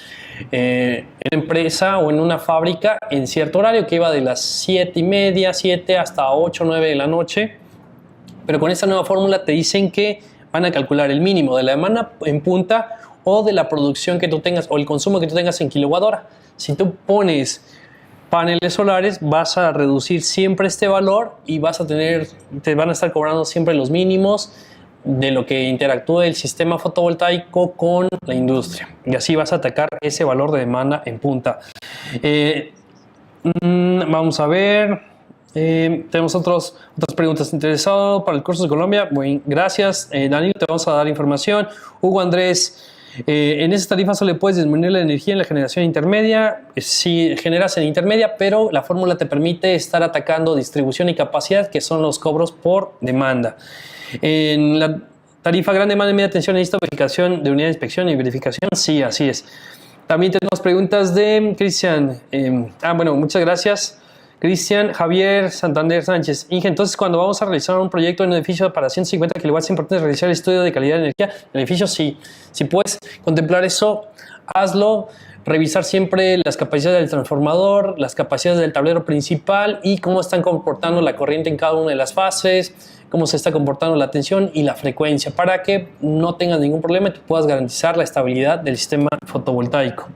empresa o en una fábrica en cierto horario, que iba de las 7:30, 7 hasta 8, 9 de la noche. Pero con esta nueva fórmula te dicen que van a calcular el mínimo de la demanda en punta o de la producción que tú tengas o el consumo que tú tengas en kilowatt hora. Si tú pones paneles solares, vas a reducir siempre este valor y te van a estar cobrando siempre los mínimos de lo que interactúa el sistema fotovoltaico con la industria. Y así vas a atacar ese valor de demanda en punta. Vamos a ver. Tenemos otras preguntas. ¿Interesado para el curso de Colombia? Bueno, gracias. Danilo, te vamos a dar información. Hugo Andrés, en esa tarifa solo puedes disminuir la energía en la generación intermedia. Si generas en intermedia, pero la fórmula te permite estar atacando distribución y capacidad, que son los cobros por demanda. En la tarifa gran demanda y media tensión, ¿necesita verificación de unidad de inspección y verificación? Sí, así es. También tenemos preguntas de Cristian. Bueno, muchas gracias. Cristian Javier Santander Sánchez. Inge, entonces cuando vamos a realizar un proyecto en un edificio para 150 kilowatts, ¿es importante realizar el estudio de calidad de energía del edificio? Sí. Si puedes contemplar eso, hazlo. Revisar siempre las capacidades del transformador, las capacidades del tablero principal y cómo están comportando la corriente en cada una de las fases, cómo se está comportando la tensión y la frecuencia, para que no tengas ningún problema y tú puedas garantizar la estabilidad del sistema fotovoltaico.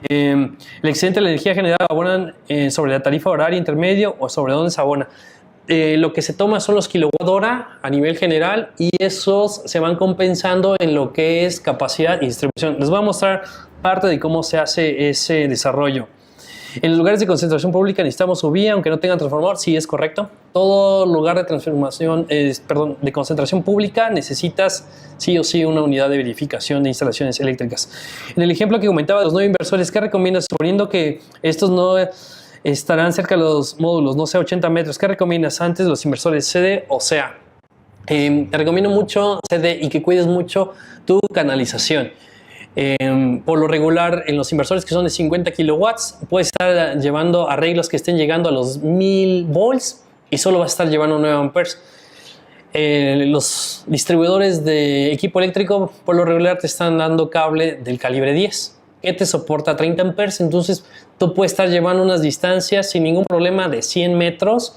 El excedente de la energía generada abonan sobre la tarifa horaria intermedio o sobre dónde se abona. Lo que se toma son los kilowatt hora a nivel general y esos se van compensando en lo que es capacidad y distribución. Les voy a mostrar parte de cómo se hace ese desarrollo. En los lugares de concentración pública necesitamos UV, aunque no tengan transformador. Sí, es correcto. Todo lugar de de concentración pública necesitas sí o sí una unidad de verificación de instalaciones eléctricas. En el ejemplo que comentaba de los 9 inversores, ¿qué recomiendas? Suponiendo que estos no estarán cerca de los módulos, no sé, 80 metros. ¿Qué recomiendas antes, los inversores CD o CA? Te recomiendo mucho CD y que cuides mucho tu canalización. Por lo regular, en los inversores que son de 50 kilowatts, puedes estar llevando arreglos que estén llegando a los 1000 volts y solo vas a estar llevando 9 amperes. Los distribuidores de equipo eléctrico, por lo regular, te están dando cable del calibre 10 que te soporta 30 amperes. Entonces, tú puedes estar llevando unas distancias sin ningún problema de 100 metros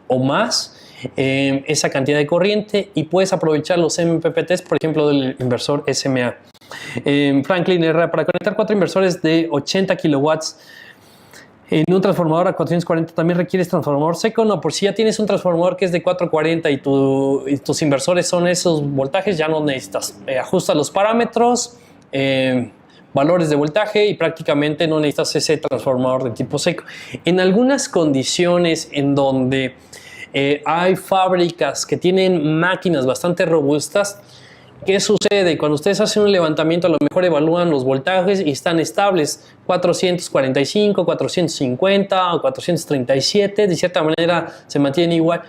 o más. Esa cantidad de corriente y puedes aprovechar los MPPTs, por ejemplo, del inversor SMA. Franklin Herrera, para conectar 4 inversores de 80 kilowatts en un transformador a 440, ¿también requieres transformador seco? No, por si ya tienes un transformador que es de 440 y tus inversores son esos voltajes, ya no necesitas. Ajusta los parámetros, valores de voltaje y prácticamente no necesitas ese transformador de tipo seco. En algunas condiciones en donde hay fábricas que tienen máquinas bastante robustas, ¿qué sucede? Cuando ustedes hacen un levantamiento, a lo mejor evalúan los voltajes y están estables, 445, 450 o 437, de cierta manera se mantienen igual.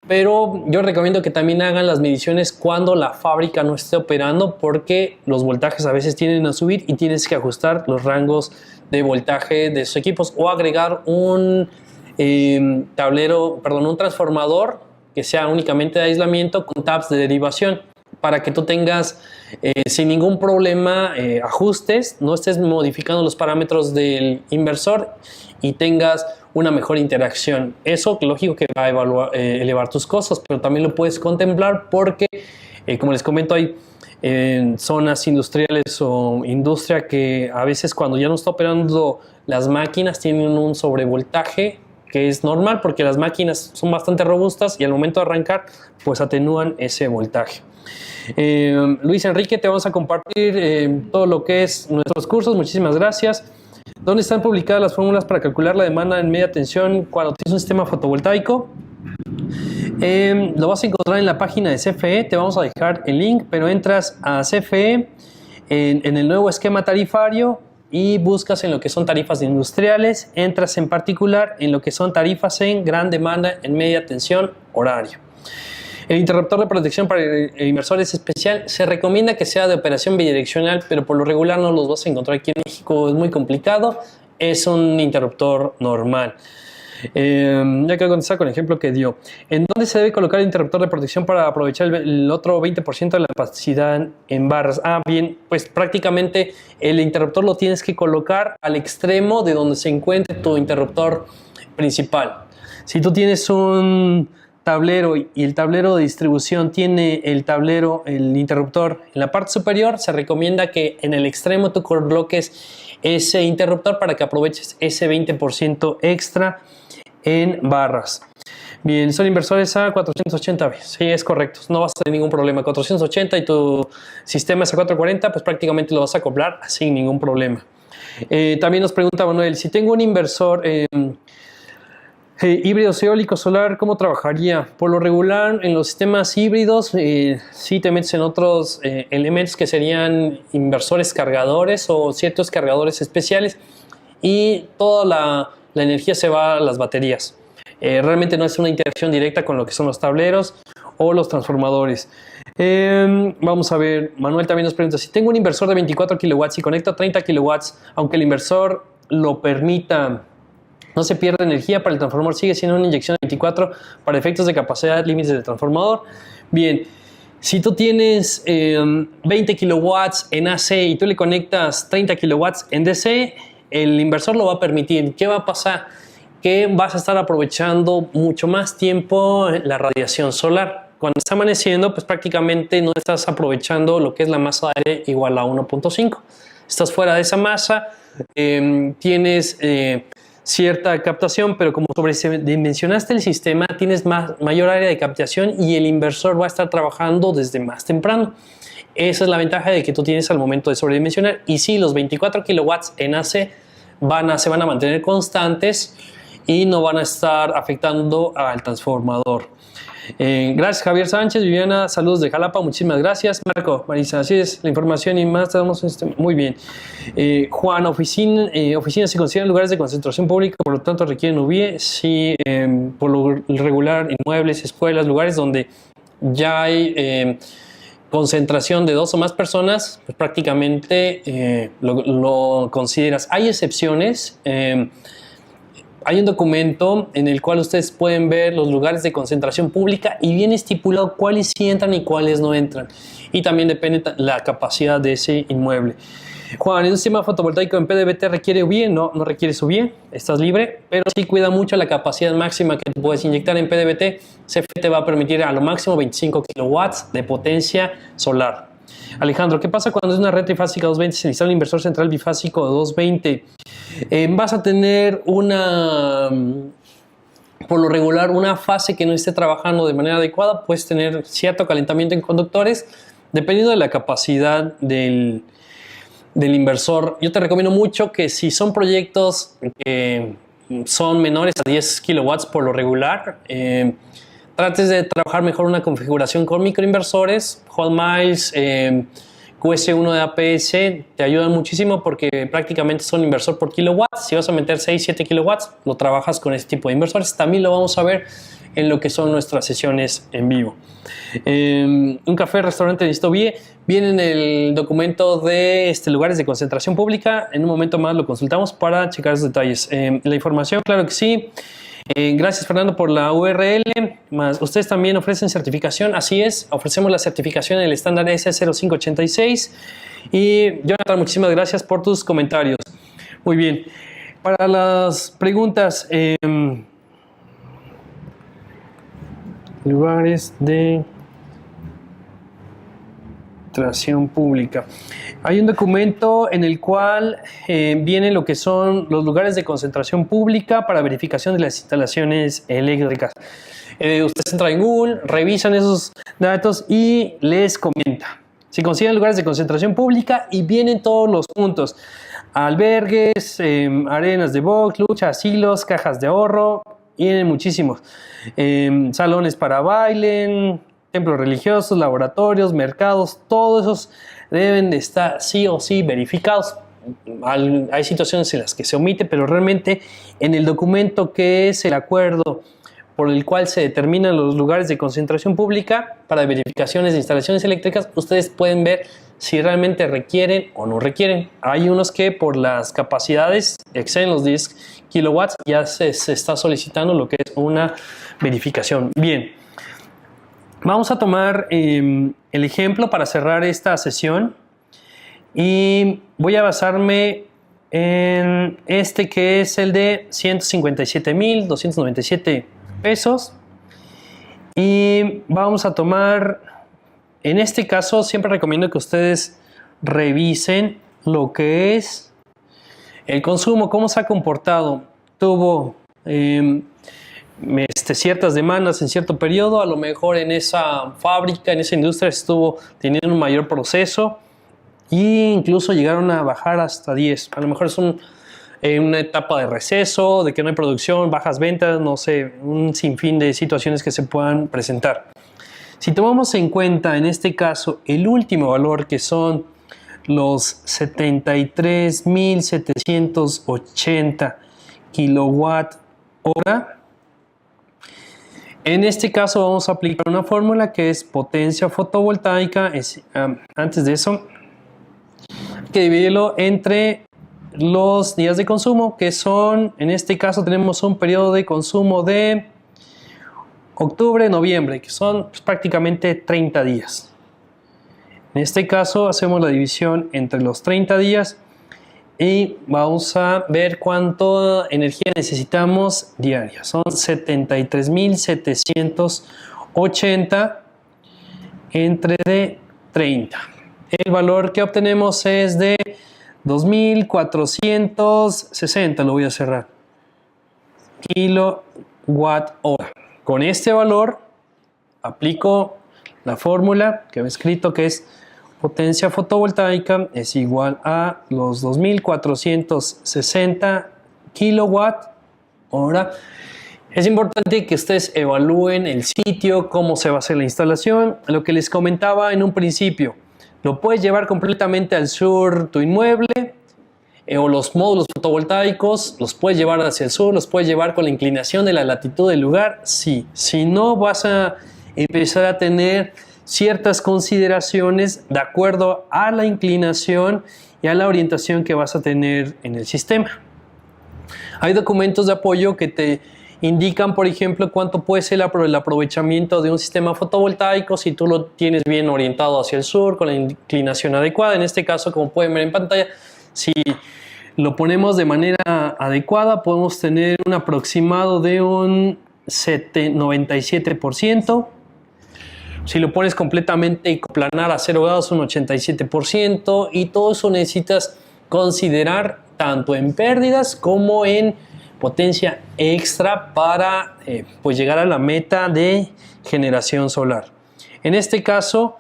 Pero yo recomiendo que también hagan las mediciones cuando la fábrica no esté operando, porque los voltajes a veces tienden a subir y tienes que ajustar los rangos de voltaje de sus equipos o agregar un un transformador que sea únicamente de aislamiento con tabs de derivación, para que tú tengas sin ningún problema ajustes, no estés modificando los parámetros del inversor y tengas una mejor interacción. Eso, lógico que va a elevar tus costos, pero también lo puedes contemplar porque, como les comento, hay zonas industriales o industria que a veces cuando ya no está operando las máquinas tienen un sobrevoltaje que es normal porque las máquinas son bastante robustas y al momento de arrancar pues atenúan ese voltaje. Luis Enrique, te vamos a compartir todo lo que es nuestros cursos. Muchísimas gracias. ¿Dónde están publicadas las fórmulas para calcular la demanda en media tensión cuando tienes un sistema fotovoltaico? Lo vas a encontrar en la página de CFE. Te vamos a dejar el link, pero entras a CFE en el nuevo esquema tarifario y buscas en lo que son tarifas industriales. Entras en particular en lo que son tarifas en gran demanda en media tensión horario. El interruptor de protección para inversores especial se recomienda que sea de operación bidireccional, pero por lo regular no los vas a encontrar aquí en México, es muy complicado. Es un interruptor normal. Ya que contestar con el ejemplo que dio. ¿En dónde se debe colocar el interruptor de protección para aprovechar el otro 20% de la capacidad en barras? Bien, pues prácticamente el interruptor lo tienes que colocar al extremo de donde se encuentre tu interruptor principal. Si tú tienes un tablero y el tablero de distribución tiene el interruptor en la parte superior, se recomienda que en el extremo tú coloques ese interruptor para que aproveches ese 20% extra en barras. Bien, son inversores a 480. Sí, es correcto, no vas a tener ningún problema. 480 y tu sistema es a 440, pues prácticamente lo vas a acoplar sin ningún problema. También nos pregunta Manuel, si tengo un inversor híbrido eólico solar, ¿cómo trabajaría? Por lo regular, en los sistemas híbridos, sí te metes en otros elementos que serían inversores cargadores o ciertos cargadores especiales y toda la energía se va a las baterías. Realmente no es una interacción directa con lo que son los tableros o los transformadores. Vamos a ver, Manuel también nos pregunta, si tengo un inversor de 24 kilowatts y conecto 30 kilowatts, aunque el inversor lo permita, no se pierde energía para el transformador, sigue siendo una inyección de 24 para efectos de capacidad límites del transformador. Bien, si tú tienes 20 kilowatts en AC y tú le conectas 30 kilowatts en DC, el inversor lo va a permitir. ¿Qué va a pasar? Que vas a estar aprovechando mucho más tiempo la radiación solar. Cuando está amaneciendo, pues prácticamente no estás aprovechando lo que es la masa de aire igual a 1.5. Estás fuera de esa masa, tienes cierta captación, pero como sobredimensionaste el sistema, tienes mayor área de captación y el inversor va a estar trabajando desde más temprano. Esa es la ventaja de que tú tienes al momento de sobredimensionar. Y sí, los 24 kilowatts en AC se van a mantener constantes y no van a estar afectando al transformador. Gracias Javier Sánchez, Viviana, saludos de Jalapa, muchísimas gracias. Marco, Marisa, así es, la información y más tenemos un sistema. Muy bien. Juan, oficinas se consideran lugares de concentración pública, por lo tanto requieren UVIE. Sí, por lo regular, inmuebles, escuelas, lugares donde ya hay concentración de 2 o más personas, pues prácticamente lo consideras. Hay excepciones. Hay un documento en el cual ustedes pueden ver los lugares de concentración pública y viene estipulado cuáles sí entran y cuáles no entran. Y también depende la capacidad de ese inmueble. Juan, ¿el sistema fotovoltaico en PDVT requiere UVIE? No, no requiere UVIE, estás libre, pero sí cuida mucho la capacidad máxima que puedes inyectar en PDVT. CFE te va a permitir a lo máximo 25 kilowatts de potencia solar. Alejandro, ¿qué pasa cuando es una red trifásica 220 se instala un inversor central bifásico de 220? Vas a tener por lo regular, una fase que no esté trabajando de manera adecuada. Puedes tener cierto calentamiento en conductores, dependiendo de la capacidad del inversor. Yo te recomiendo mucho que si son proyectos que son menores a 10 kilowatts por lo regular, trates de trabajar mejor una configuración con microinversores. Hot Miles, QS1 de APS te ayudan muchísimo porque prácticamente son inversor por kilowatts. Si vas a meter 6-7 kilowatts, lo trabajas con este tipo de inversores. También lo vamos a ver en lo que son nuestras sesiones en vivo. Un café, restaurante necesito VIE. Viene en el documento de lugares de concentración pública. En un momento más lo consultamos para checar los detalles. La información, claro que sí. Gracias Fernando por la URL. Ustedes también ofrecen certificación, así es, ofrecemos la certificación en el estándar S0586. Y Jonathan, muchísimas gracias por tus comentarios. Muy bien, para las preguntas, lugares de concentración pública. Hay un documento en el cual viene lo que son los lugares de concentración pública para verificación de las instalaciones eléctricas. Ustedes entran en Google, revisan esos datos y les comenta. Si consiguen lugares de concentración pública y vienen todos los puntos. Albergues, arenas de box, luchas, asilos, cajas de ahorro, vienen muchísimos. Salones para baile, templos religiosos, laboratorios, mercados, todos esos deben de estar sí o sí verificados. Hay situaciones en las que se omite, pero realmente en el documento que es el acuerdo por el cual se determinan los lugares de concentración pública para verificaciones de instalaciones eléctricas, ustedes pueden ver si realmente requieren o no requieren. Hay unos que por las capacidades exceden los 10 kilowatts, ya se está solicitando lo que es una verificación. Bien, vamos a tomar el ejemplo para cerrar esta sesión y voy a basarme en este que es el de 157,297 pesos. Y vamos a tomar, en este caso siempre recomiendo que ustedes revisen lo que es el consumo, cómo se ha comportado. Tuvo ciertas demandas en cierto periodo, a lo mejor en esa fábrica, en esa industria estuvo teniendo un mayor proceso e incluso llegaron a bajar hasta 10. A lo mejor es una etapa de receso, de que no hay producción, bajas ventas, no sé, un sinfín de situaciones que se puedan presentar. Si tomamos en cuenta en este caso el último valor, que son los 73,780 kilowatt hora, en este caso vamos a aplicar una fórmula que es potencia fotovoltaica. Antes de eso, hay que dividirlo entre los días de consumo, que son, en este caso tenemos un periodo de consumo de octubre, noviembre, que son prácticamente 30 días. En este caso hacemos la división entre los 30 días y vamos a ver cuánta energía necesitamos diaria. Son 73,780 entre de 30. El valor que obtenemos es de 2,460, lo voy a cerrar, kilowatt hora. Con este valor aplico la fórmula que he escrito, que es potencia fotovoltaica es igual a los 2,460 kilowatt hora. Es importante que ustedes evalúen el sitio, cómo se va a hacer la instalación. Lo que les comentaba en un principio, lo puedes llevar completamente al sur tu inmueble, o los módulos fotovoltaicos los puedes llevar hacia el sur, los puedes llevar con la inclinación de la latitud del lugar. Sí, si no, vas a empezar a tener ciertas consideraciones de acuerdo a la inclinación y a la orientación que vas a tener en el sistema. Hay documentos de apoyo que te indican, por ejemplo, cuánto puede ser el aprovechamiento de un sistema fotovoltaico si tú lo tienes bien orientado hacia el sur, con la inclinación adecuada. En este caso, como pueden ver en pantalla, si lo ponemos de manera adecuada, podemos tener un aproximado de un 97%. Si lo pones completamente coplanar a 0 grados, un 87%. Y todo eso necesitas considerar tanto en pérdidas como en potencia extra para pues llegar a la meta de generación solar. En este caso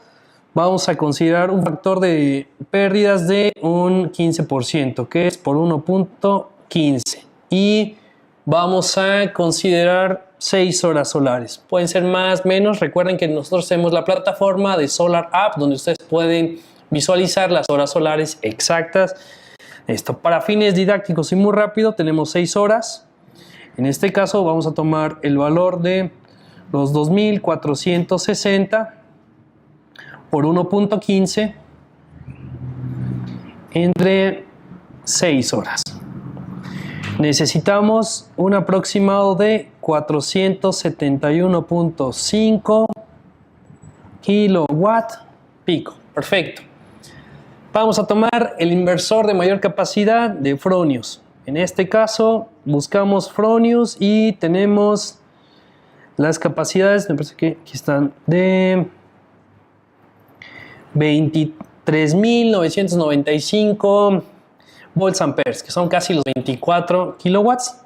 vamos a considerar un factor de pérdidas de un 15%, que es por 1.15, y vamos a considerar 6 horas solares. Pueden ser más, menos. Recuerden que nosotros tenemos la plataforma de Solar App, donde ustedes pueden visualizar las horas solares exactas. Esto para fines didácticos y muy rápido, tenemos 6 horas. En este caso vamos a tomar el valor de los 2,460 por 1.15 entre 6 horas. Necesitamos un aproximado de 471.5 kilowatt pico. Perfecto. Vamos a tomar el inversor de mayor capacidad de Fronius. En este caso buscamos Fronius y tenemos las capacidades, me parece que aquí están, de 23,995 volts amperes, que son casi los 24 kilowatts.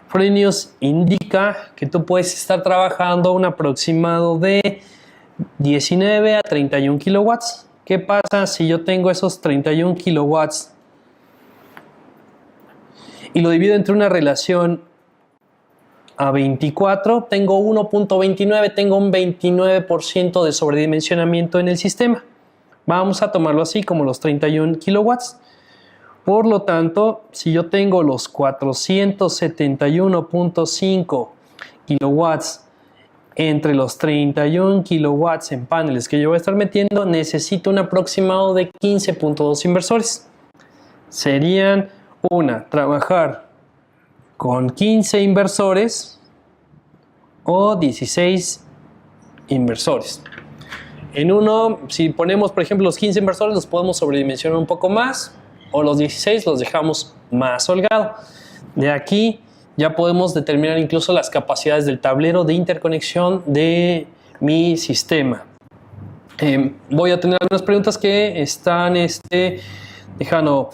Fronius indica que tú puedes estar trabajando un aproximado de 19 a 31 kilowatts. ¿Qué pasa si yo tengo esos 31 kilowatts y lo divido entre una relación a 24? Tengo 1.29, tengo un 29% de sobredimensionamiento en el sistema. Vamos a tomarlo así como los 31 kilowatts. Por lo tanto, si yo tengo los 471.5 kilowatts entre los 31 kilowatts en paneles que yo voy a estar metiendo, necesito un aproximado de 15.2 inversores. Serían trabajar con 15 inversores o 16 inversores. En uno, si ponemos por ejemplo los 15 inversores, los podemos sobredimensionar un poco más, o los 16 los dejamos más holgado. De aquí ya podemos determinar incluso las capacidades del tablero de interconexión de mi sistema. Voy a tener algunas preguntas que están dejando.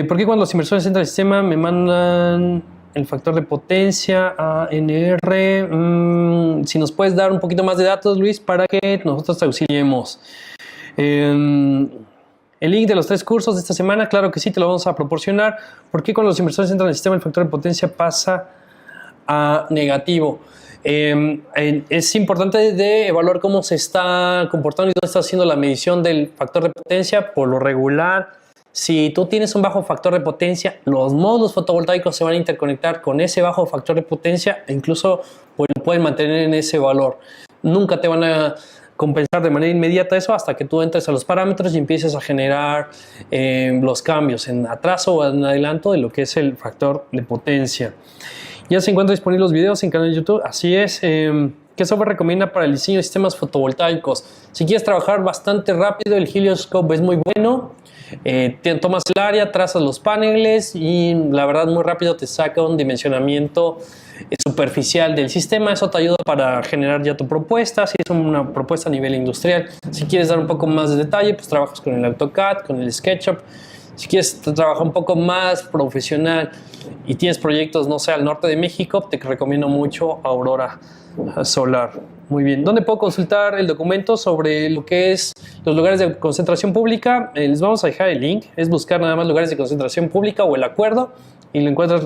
¿Por qué cuando los inversores entran al sistema me mandan el factor de potencia a NR? Si nos puedes dar un poquito más de datos, Luis, para que nosotros te auxiliemos. El link de los 3 cursos de esta semana, claro que sí, te lo vamos a proporcionar. ¿Por qué cuando los inversores entran al sistema el factor de potencia pasa a negativo? Es importante de evaluar cómo se está comportando y dónde está haciendo la medición del factor de potencia. Por lo regular, si tú tienes un bajo factor de potencia, los módulos fotovoltaicos se van a interconectar con ese bajo factor de potencia e incluso pueden mantener en ese valor. Nunca te van a compensar de manera inmediata eso hasta que tú entres a los parámetros y empieces a generar los cambios en atraso o en adelanto de lo que es el factor de potencia. Ya se encuentran disponibles los videos en el canal de YouTube. Así es. ¿Qué software recomienda para el diseño de sistemas fotovoltaicos? Si quieres trabajar bastante rápido, el Helioscope es muy bueno. Tomas el área, trazas los paneles y la verdad muy rápido te saca un dimensionamiento superficial del sistema. Eso te ayuda para generar ya tu propuesta, si es una propuesta a nivel industrial. Si quieres dar un poco más de detalle, pues trabajas con el AutoCAD, con el SketchUp. Si quieres trabajar un poco más profesional y tienes proyectos, no sé, al norte de México, te recomiendo mucho Aurora Solar. Muy bien. ¿Dónde puedo consultar el documento sobre lo que es los lugares de concentración pública? Les vamos a dejar el link. Es buscar nada más lugares de concentración pública o el acuerdo y lo encuentras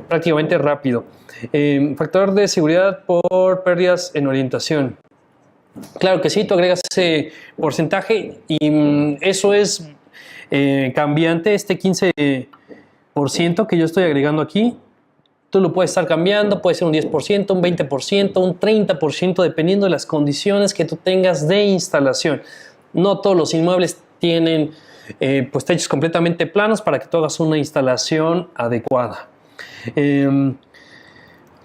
prácticamente rápido. Factor de seguridad por pérdidas en orientación. Claro que sí, tú agregas ese porcentaje y eso es cambiante, este 15% que yo estoy agregando aquí. Tú lo puedes estar cambiando, puede ser un 10%, un 20%, un 30%, dependiendo de las condiciones que tú tengas de instalación. No todos los inmuebles tienen pues techos completamente planos para que tú hagas una instalación adecuada.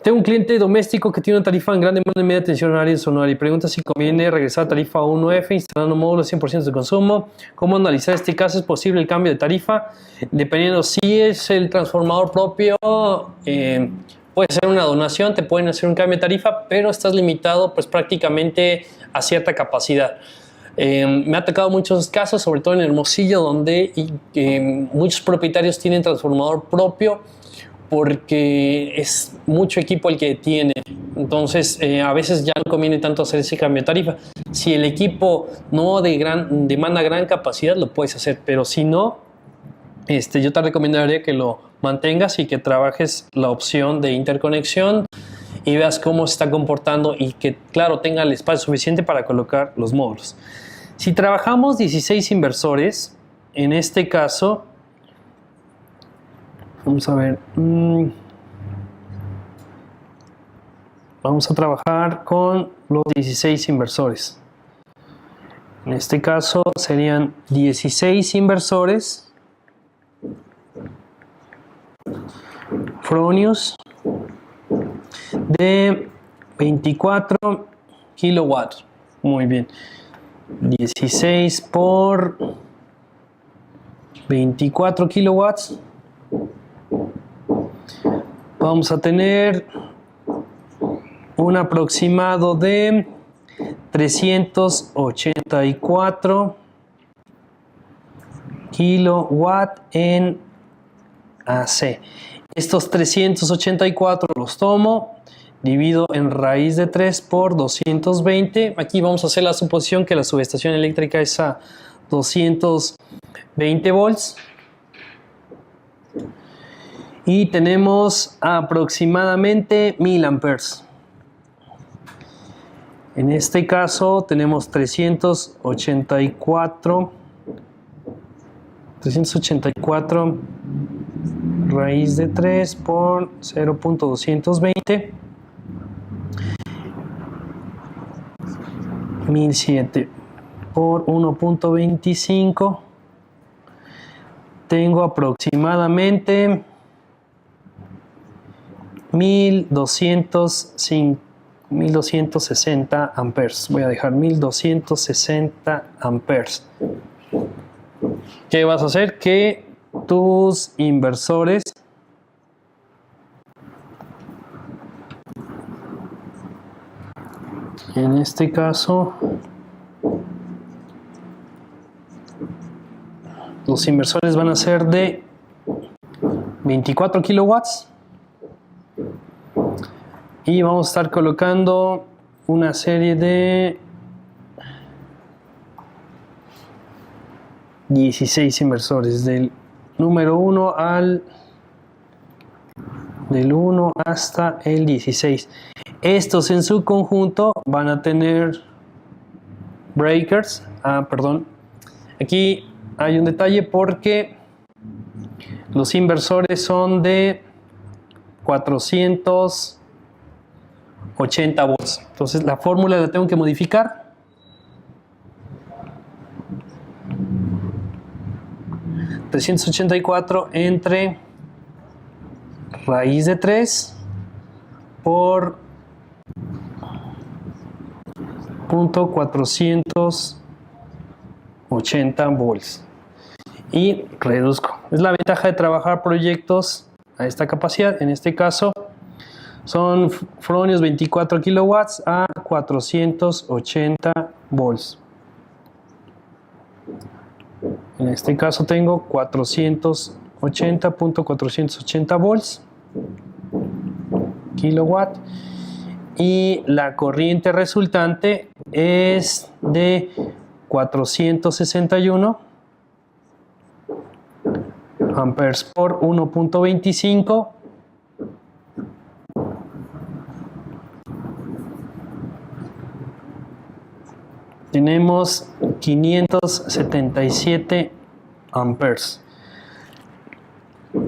Tengo un cliente doméstico que tiene una tarifa en gran demanda y media tensión horaria en Sonora y pregunta si conviene regresar a tarifa 1F instalando módulos 100% de consumo. ¿Cómo analizar este caso? ¿Es posible el cambio de tarifa? Dependiendo si es el transformador propio, puede ser una donación, te pueden hacer un cambio de tarifa, pero estás limitado pues prácticamente a cierta capacidad. Me ha tocado muchos casos, sobre todo en Hermosillo, donde muchos propietarios tienen transformador propio porque es mucho equipo el que tiene. Entonces a veces ya no conviene tanto hacer ese cambio de tarifa. Si el equipo no demanda gran capacidad, lo puedes hacer, pero si no, yo te recomendaría que lo mantengas y que trabajes la opción de interconexión y veas cómo se está comportando y que, claro, tenga el espacio suficiente para colocar los módulos. Si trabajamos 16 inversores, en este caso, vamos a ver, vamos a trabajar con los 16 inversores. En este caso serían 16 inversores Fronius de 24 kilowatts. Muy bien. 16 por 24 kilowatts. Vamos a tener un aproximado de 384 kilowatt en AC. Estos 384 los tomo, divido en raíz de 3 por 220. Aquí vamos a hacer la suposición que la subestación eléctrica es a 220 volts. Y tenemos aproximadamente 1000 amperes. En este caso tenemos 384 raíz de 3 por 0.220. 1007 por 1.25, tengo aproximadamente 1260 amperes. Voy a dejar 1260 amperes. ¿Qué vas a hacer? Que tus inversores en este caso, los inversores van a ser de 24 kilowatts y vamos a estar colocando una serie de 16 inversores del número 1 del 1 hasta el 16. Estos en su conjunto van a tener breakers. Perdón, aquí hay un detalle porque los inversores son de 480 volts. Entonces la fórmula la tengo que modificar. $384 entre raíz de 3 por punto 480 volts y reduzco. Es la ventaja de trabajar proyectos a esta capacidad. En este caso son Fronius 24 kilowatts a 480 volts. En este caso tengo 480.480 volts kilowatt y la corriente resultante es de 461 amperes por 1.25 tenemos 577 amperes.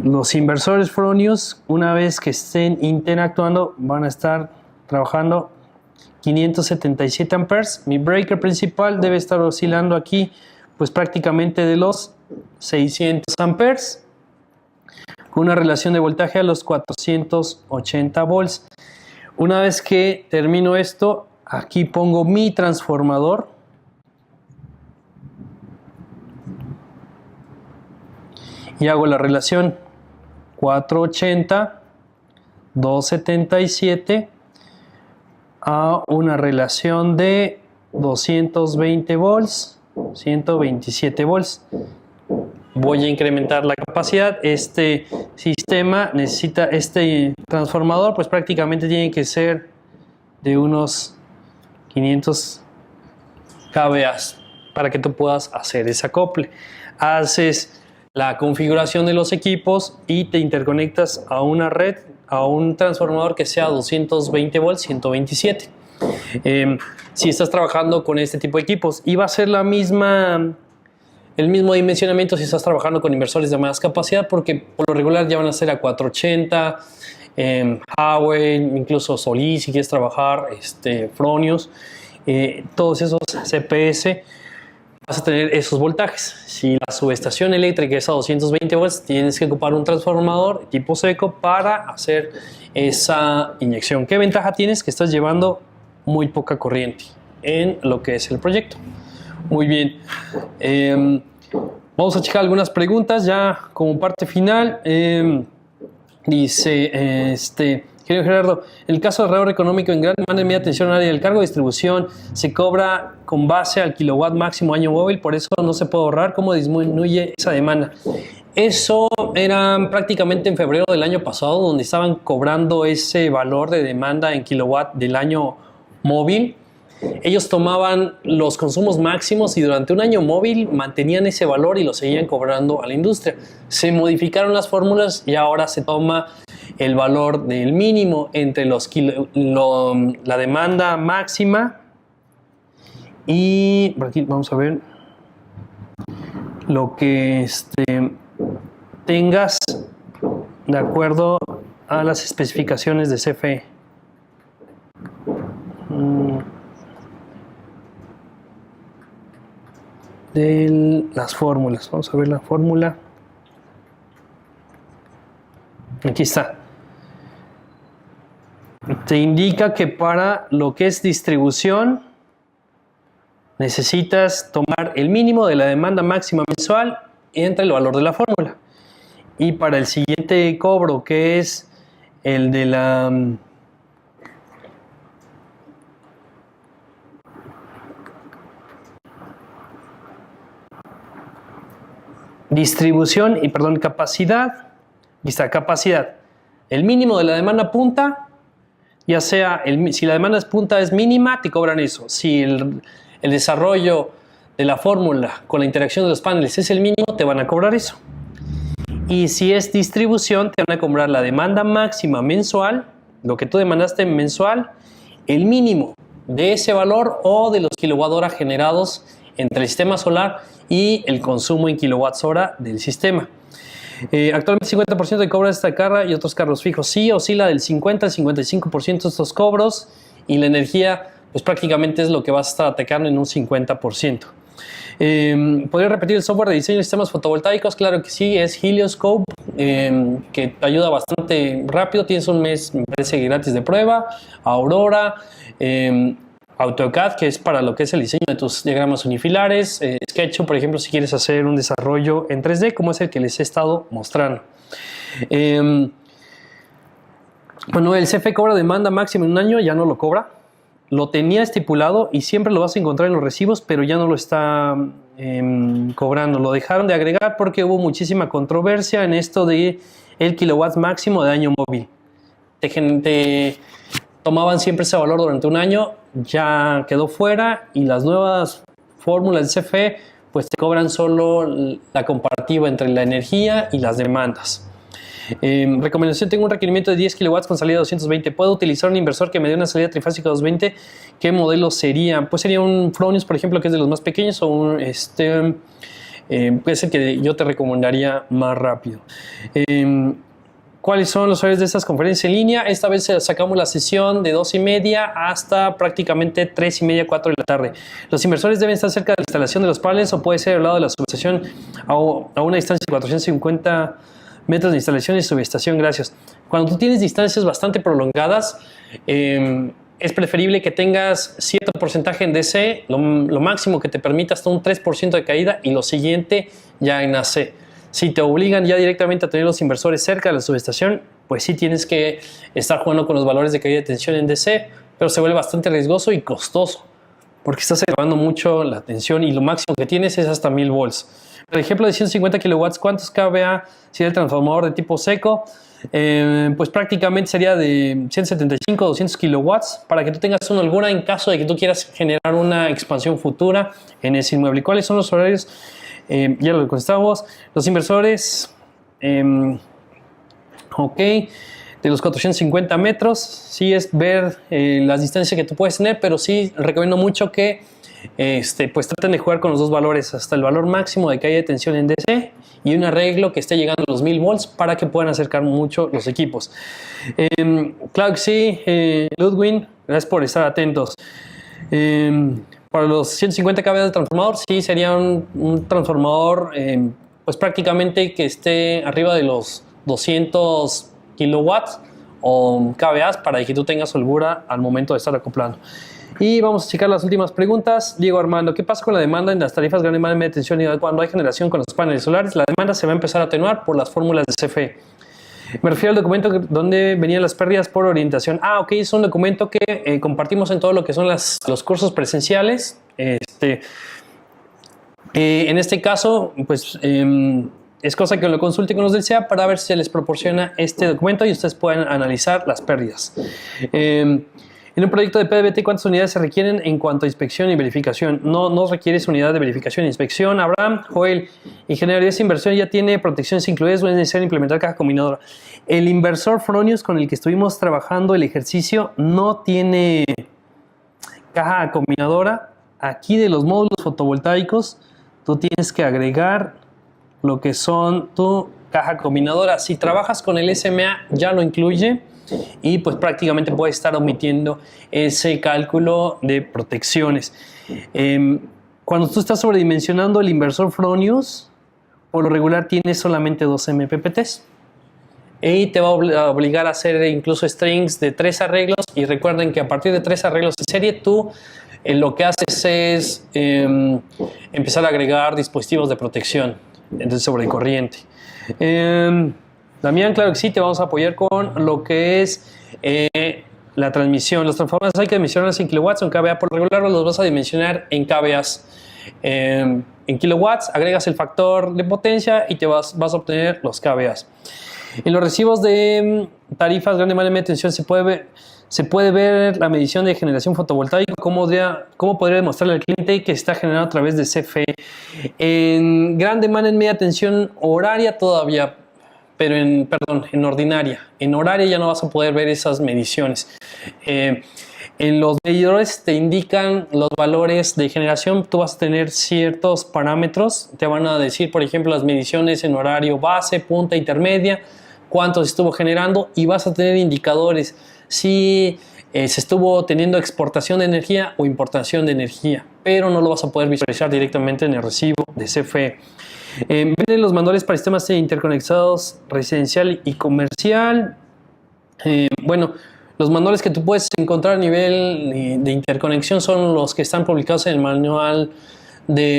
Los inversores Fronius, una vez que estén interactuando, van a estar trabajando 577 amperes. Mi breaker principal debe estar oscilando aquí pues prácticamente de los 600 amperes con una relación de voltaje a los 480 volts. Una vez que termino esto, aquí pongo mi transformador y hago la relación 480 277 a una relación de 220 volts 127 volts. Voy a incrementar la capacidad. Este sistema necesita, este transformador pues prácticamente tiene que ser de unos 500 kVA para que tú puedas hacer ese acople. Haces la configuración de los equipos y te interconectas a una red, a un transformador que sea 220 volts 127. Si estás trabajando con este tipo de equipos, y va a ser el mismo dimensionamiento si estás trabajando con inversores de más capacidad, porque por lo regular ya van a ser a 480, Huawei, incluso Solid si quieres trabajar, Fronius, todos esos CPS vas a tener esos voltajes. Si la subestación eléctrica es a 220 volts, tienes que ocupar un transformador tipo seco para hacer esa inyección. ¿Qué ventaja tienes? Que estás llevando muy poca corriente en lo que es el proyecto. Muy bien. Vamos a checar algunas preguntas ya como parte final. Dice, querido Gerardo, en el caso del ahorro económico en gran demanda de media tensión área del cargo de distribución se cobra con base al kilowatt máximo año móvil, por eso no se puede ahorrar. ¿Cómo disminuye esa demanda? Eso era prácticamente en febrero del año pasado, donde estaban cobrando ese valor de demanda en kilowatt del año móvil. Ellos tomaban los consumos máximos y durante un año móvil mantenían ese valor y lo seguían cobrando a la industria. Se modificaron las fórmulas y ahora se toma el valor del mínimo entre la demanda máxima y por aquí vamos a ver lo que tengas de acuerdo a las especificaciones de CFE. de las fórmulas. Vamos a ver la fórmula. Aquí está. Te indica que para lo que es distribución necesitas tomar el mínimo de la demanda máxima mensual entre el valor de la fórmula. Y para el siguiente cobro, que es el de la distribución y capacidad, y está capacidad, el mínimo de la demanda punta, ya sea si la demanda punta es mínima, te cobran eso. Si el desarrollo de la fórmula con la interacción de los paneles es el mínimo, te van a cobrar eso. Y si es distribución, te van a cobrar la demanda máxima mensual, lo que tú demandaste mensual, el mínimo de ese valor o de los kilowatt-hora generados entre el sistema solar y el consumo en kilowatts-hora del sistema. Actualmente 50% de cobra esta carga y otros cargos fijos. Sí, oscila del 50 al 55% de estos cobros, y la energía pues prácticamente es lo que vas a estar atacando en un 50%. ¿Podría repetir el software de diseño de sistemas fotovoltaicos? Claro que sí, es Helioscope, que te ayuda bastante rápido. Tienes un mes, me parece, gratis de prueba. Aurora, AutoCAD, que es para lo que es el diseño de tus diagramas unifilares. SketchUp, por ejemplo, si quieres hacer un desarrollo en 3D, como es el que les he estado mostrando. Bueno, el CFE cobra demanda máxima en un año, ya no lo cobra. Lo tenía estipulado y siempre lo vas a encontrar en los recibos, pero ya no lo está cobrando. Lo dejaron de agregar porque hubo muchísima controversia en esto de el kilowatt máximo de año móvil. Tomaban siempre ese valor durante un año, ya quedó fuera, y las nuevas fórmulas de CFE pues te cobran solo la comparativa entre la energía y las demandas. Recomendación: tengo un requerimiento de 10 kilowatts con salida 220. ¿Puedo utilizar un inversor que me dé una salida trifásica 220? ¿Qué modelo sería? Pues sería un Fronius, por ejemplo, que es de los más pequeños, o un es el que yo te recomendaría más rápido. ¿Cuáles son los horarios de estas conferencias en línea? Esta vez sacamos la sesión de 2:30 hasta prácticamente 3:30, 4 de la tarde. Los inversores deben estar cerca de la instalación de los paneles, o puede ser al lado de la subestación a una distancia de 450 metros de instalación y subestación. Gracias. Cuando tú tienes distancias bastante prolongadas, es preferible que tengas cierto porcentaje en DC, lo máximo que te permita hasta un 3% de caída, y lo siguiente ya en AC. Si te obligan ya directamente a tener los inversores cerca de la subestación, pues sí tienes que estar jugando con los valores de caída de tensión en DC, pero se vuelve bastante riesgoso y costoso, porque estás elevando mucho la tensión y lo máximo que tienes es hasta 1000 volts. Por ejemplo, de 150 kilowatts, ¿cuántos kVA sería el transformador de tipo seco? Pues prácticamente sería de 175 a 200 kilowatts, para que tú tengas una holgura en caso de que tú quieras generar una expansión futura en ese inmueble. ¿Cuáles son los horarios? Ya lo contestamos. Los inversores, ok, de los 450 metros, sí es ver las distancias que tú puedes tener, pero sí recomiendo mucho que pues traten de jugar con los dos valores, hasta el valor máximo de caída de tensión en DC y un arreglo que esté llegando a los 1000 volts, para que puedan acercar mucho los equipos. Claro que sí, Ludwig, gracias por estar atentos. Para los 150 kVA de transformador, sí sería un transformador pues prácticamente que esté arriba de los 200 kilowatts o kVA, para que tú tengas holgura al momento de estar acoplando. Y vamos a checar las últimas preguntas. Diego Armando: ¿qué pasa con la demanda en las tarifas gran demanda y media tensión? Cuando hay generación con los paneles solares, la demanda se va a empezar a atenuar por las fórmulas de CFE. Me refiero al documento donde venían las pérdidas por orientación. Ok, es un documento que compartimos en todo lo que son los cursos presenciales. En este caso, pues es cosa que lo consulte con los del SEA para ver si se les proporciona este documento y ustedes pueden analizar las pérdidas. En un proyecto de PVT, ¿cuántas unidades se requieren en cuanto a inspección y verificación? No requieres unidad de verificación e inspección. Abraham Joel: ingeniero, ¿esa inversión ya tiene protecciones incluidas o es necesario implementar caja combinadora? El inversor Fronius con el que estuvimos trabajando el ejercicio no tiene caja combinadora. Aquí, de los módulos fotovoltaicos, tú tienes que agregar lo que son tu caja combinadora. Si trabajas con el SMA, ya lo incluye, y pues prácticamente puedes estar omitiendo ese cálculo de protecciones. cuando tú estás sobredimensionando el inversor Fronius, por lo regular tienes solamente 2 MPPTs. Y te va a obligar a hacer incluso strings de 3 arreglos. Y recuerden que a partir de 3 arreglos en serie, tú lo que haces es empezar a agregar dispositivos de protección de sobrecorriente. Damián, claro que sí, te vamos a apoyar con lo que es la transmisión. Los transformadores hay que dimensionarlos en kilowatts o en kVA. Por regular los vas a dimensionar en kVA. En kilowatts, agregas el factor de potencia y te vas a obtener los kVA. En los recibos de tarifas grande mala tensión se puede ver la medición de generación fotovoltaica, cómo podría demostrarle al cliente que se está generando a través de CFE. En gran demanda en media tensión horaria todavía, pero en ordinaria. En horaria ya no vas a poder ver esas mediciones. En los medidores te indican los valores de generación. Tú vas a tener ciertos parámetros. Te van a decir, por ejemplo, las mediciones en horario base, punta, intermedia, cuánto se estuvo generando, y vas a tener indicadores si se estuvo teniendo exportación de energía o importación de energía, pero no lo vas a poder visualizar directamente en el recibo de CFE. Vienen los manuales para sistemas interconectados residencial y comercial. Bueno, los manuales que tú puedes encontrar a nivel de interconexión son los que están publicados en el manual del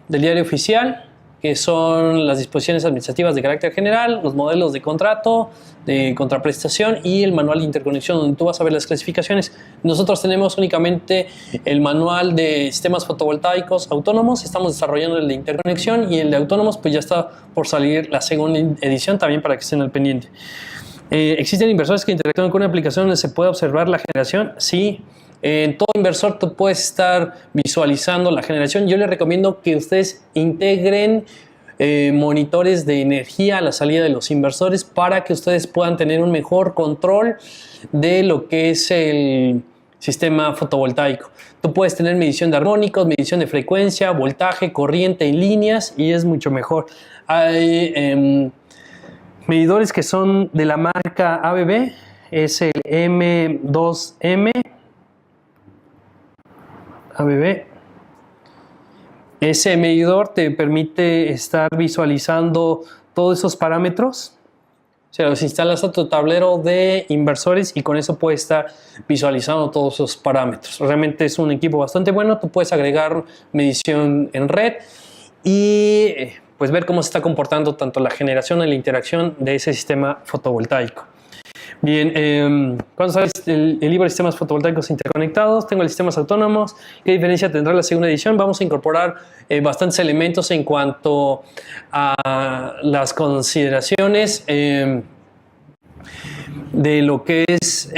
diario oficial, que son las disposiciones administrativas de carácter general, los modelos de contrato, de contraprestación y el manual de interconexión, donde tú vas a ver las clasificaciones. Nosotros tenemos únicamente el manual de sistemas fotovoltaicos autónomos, estamos desarrollando el de interconexión, y el de autónomos pues ya está por salir la segunda edición también, para que estén al pendiente. ¿Existen inversores que interactúan con una aplicación donde se puede observar la generación? Sí. En todo inversor tú puedes estar visualizando la generación. Yo les recomiendo que ustedes integren monitores de energía a la salida de los inversores, para que ustedes puedan tener un mejor control de lo que es el sistema fotovoltaico. Tú puedes tener medición de armónicos, medición de frecuencia, voltaje, corriente en líneas, y es mucho mejor. Hay medidores que son de la marca ABB, es el M2M. ABB. Ese medidor te permite estar visualizando todos esos parámetros. O sea, los instalas a tu tablero de inversores y con eso puedes estar visualizando todos esos parámetros. Realmente es un equipo bastante bueno. Tú puedes agregar medición en red y pues ver cómo se está comportando tanto la generación y la interacción de ese sistema fotovoltaico. Bien, ¿cuándo sale el libro de sistemas fotovoltaicos interconectados? Tengo el sistemas autónomos. ¿Qué diferencia tendrá la segunda edición? Vamos a incorporar bastantes elementos en cuanto a las consideraciones de lo que es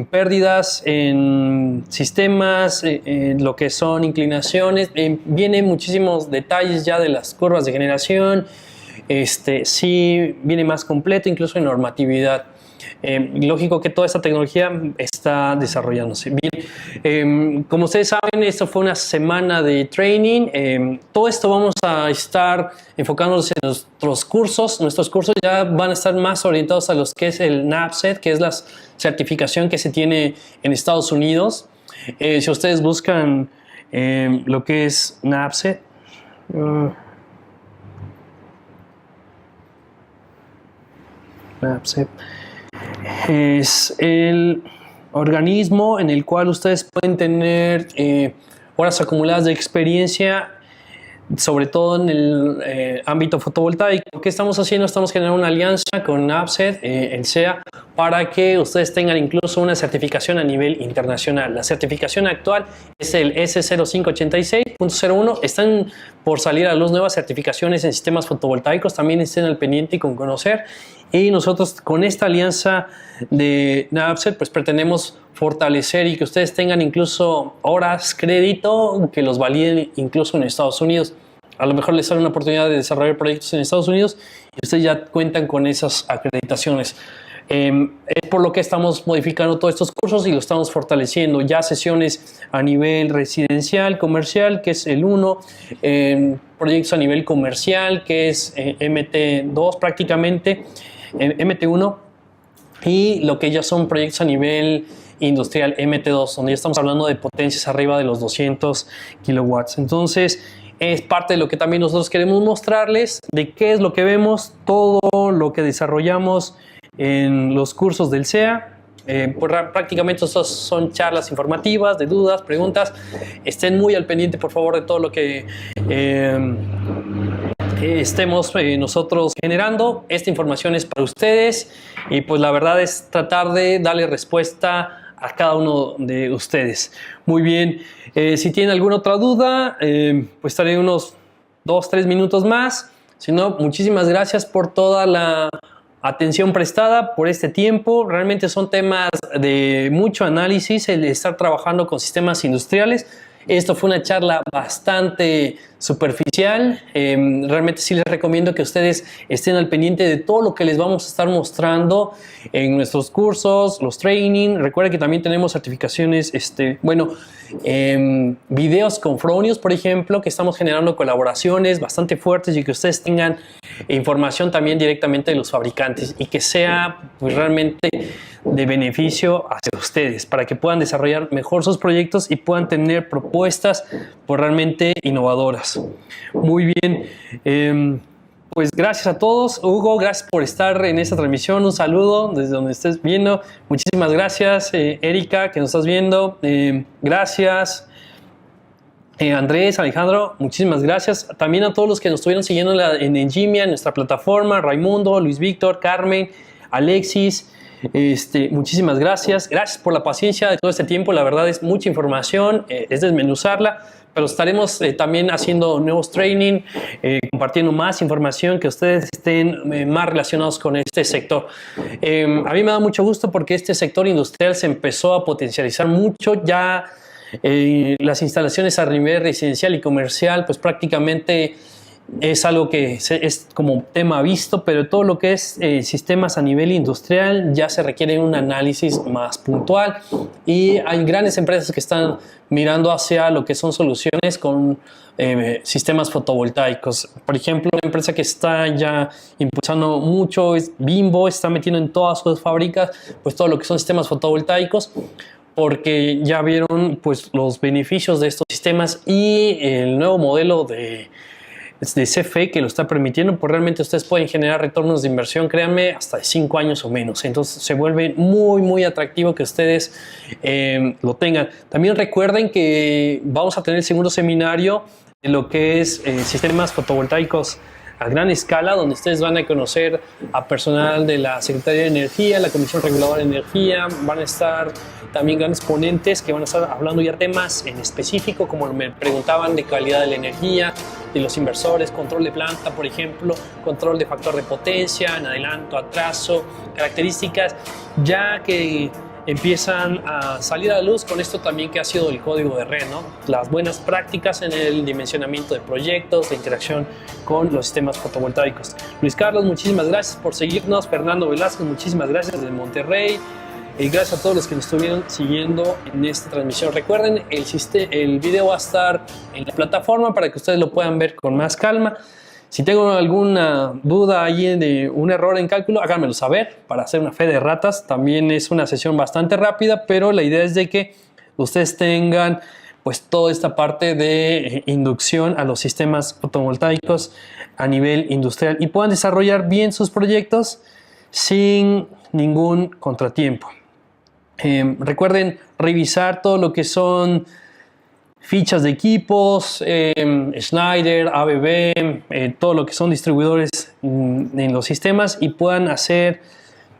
pérdidas en sistemas, lo que son inclinaciones. Vienen muchísimos detalles ya de las curvas de generación. Sí viene más completo, incluso en normatividad. Lógico que toda esta tecnología está desarrollándose. Bien, como ustedes saben, esto fue una semana de training. Todo esto vamos a estar enfocándonos en nuestros cursos. Nuestros cursos ya van a estar más orientados a los que es el NABCET, que es la certificación que se tiene en Estados Unidos. Si ustedes buscan lo que es NABCET, es el organismo en el cual ustedes pueden tener horas acumuladas de experiencia, sobre todo en el ámbito fotovoltaico. ¿Qué estamos haciendo? Estamos generando una alianza con NABCET, el SEA, para que ustedes tengan incluso una certificación a nivel internacional. La certificación actual es el S0586.01. Están por salir a luz nuevas certificaciones en sistemas fotovoltaicos. También estén al pendiente y con conocer. Y nosotros con esta alianza de NABCET pues pretendemos fortalecer y que ustedes tengan incluso horas crédito que los validen incluso en Estados Unidos. A lo mejor les sale una oportunidad de desarrollar proyectos en Estados Unidos y ustedes ya cuentan con esas acreditaciones. Es por lo que estamos modificando todos estos cursos y lo estamos fortaleciendo. Ya sesiones a nivel residencial, comercial, que es el 1, proyectos a nivel comercial, que es MT2 prácticamente, MT1, y lo que ya son proyectos a nivel industrial MT2, donde ya estamos hablando de potencias arriba de los 200 kilowatts. Entonces, es parte de lo que también nosotros queremos mostrarles, de qué es lo que vemos, todo lo que desarrollamos en los cursos del CEA. Pues prácticamente estos son charlas informativas, de dudas, preguntas. Estén muy al pendiente, por favor, de todo lo que estemos nosotros generando. Esta información es para ustedes y pues la verdad es tratar de darle respuesta a cada uno de ustedes. Muy bien, si tienen alguna otra duda, pues estaré unos 2-3 minutos más. Si no, muchísimas gracias por toda la atención prestada, por este tiempo. Realmente son temas de mucho análisis, el estar trabajando con sistemas industriales. Esto fue una charla bastante superficial. Realmente sí les recomiendo que ustedes estén al pendiente de todo lo que les vamos a estar mostrando en nuestros cursos, los training. Recuerden que también tenemos certificaciones, videos con Fronius, por ejemplo, que estamos generando colaboraciones bastante fuertes y que ustedes tengan información también directamente de los fabricantes y que sea pues, realmente de beneficio hacia ustedes para que puedan desarrollar mejor sus proyectos y puedan tener propuestas pues, realmente innovadoras. Muy bien, pues gracias a todos. Hugo, gracias por estar en esta transmisión. Un saludo desde donde estés viendo. Muchísimas gracias, Erika, que nos estás viendo. Gracias. Andrés, Alejandro, muchísimas gracias. También a todos los que nos estuvieron siguiendo en Engimia, en nuestra plataforma, Raimundo, Luis Víctor, Carmen, Alexis, muchísimas gracias. Gracias por la paciencia de todo este tiempo. La verdad es mucha información, es desmenuzarla, pero estaremos también haciendo nuevos training, compartiendo más información, que ustedes estén más relacionados con este sector. A mí me da mucho gusto porque este sector industrial se empezó a potencializar mucho. Ya las instalaciones a nivel residencial y comercial, pues prácticamente es algo que es como tema visto, pero todo lo que es sistemas a nivel industrial ya se requiere un análisis más puntual y hay grandes empresas que están mirando hacia lo que son soluciones con sistemas fotovoltaicos. Por ejemplo, una empresa que está ya impulsando mucho es Bimbo, está metiendo en todas sus fábricas pues todo lo que son sistemas fotovoltaicos, porque ya vieron pues, los beneficios de estos sistemas y el nuevo modelo de CFE que lo está permitiendo, pues realmente ustedes pueden generar retornos de inversión, créanme, hasta de 5 años o menos. Entonces se vuelve muy, muy atractivo que ustedes lo tengan. También recuerden que vamos a tener el segundo seminario de lo que es sistemas fotovoltaicos a gran escala, donde ustedes van a conocer a personal de la Secretaría de Energía, la Comisión Reguladora de Energía. Van a estar también grandes ponentes que van a estar hablando ya temas en específico, como me preguntaban, de calidad de la energía, de los inversores, control de planta, por ejemplo, control de factor de potencia, en adelanto, atraso, características, ya que empiezan a salir a la luz con esto también que ha sido el código de red, ¿no? Las buenas prácticas en el dimensionamiento de proyectos, de interacción con los sistemas fotovoltaicos. Luis Carlos, muchísimas gracias por seguirnos. Fernando Velázquez, muchísimas gracias desde Monterrey. Y gracias a todos los que nos estuvieron siguiendo en esta transmisión. Recuerden, el video va a estar en la plataforma para que ustedes lo puedan ver con más calma. Si tengo alguna duda ahí de un error en cálculo, háganmelo saber para hacer una fe de ratas. También es una sesión bastante rápida, pero la idea es de que ustedes tengan pues toda esta parte de inducción a los sistemas fotovoltaicos a nivel industrial y puedan desarrollar bien sus proyectos sin ningún contratiempo. Recuerden revisar todo lo que son fichas de equipos, Schneider, ABB, todo lo que son distribuidores en los sistemas y puedan hacer,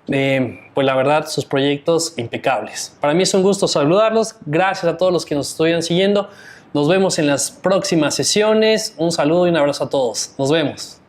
pues la verdad, sus proyectos impecables. Para mí es un gusto saludarlos. Gracias a todos los que nos estuvieron siguiendo. Nos vemos en las próximas sesiones. Un saludo y un abrazo a todos. Nos vemos.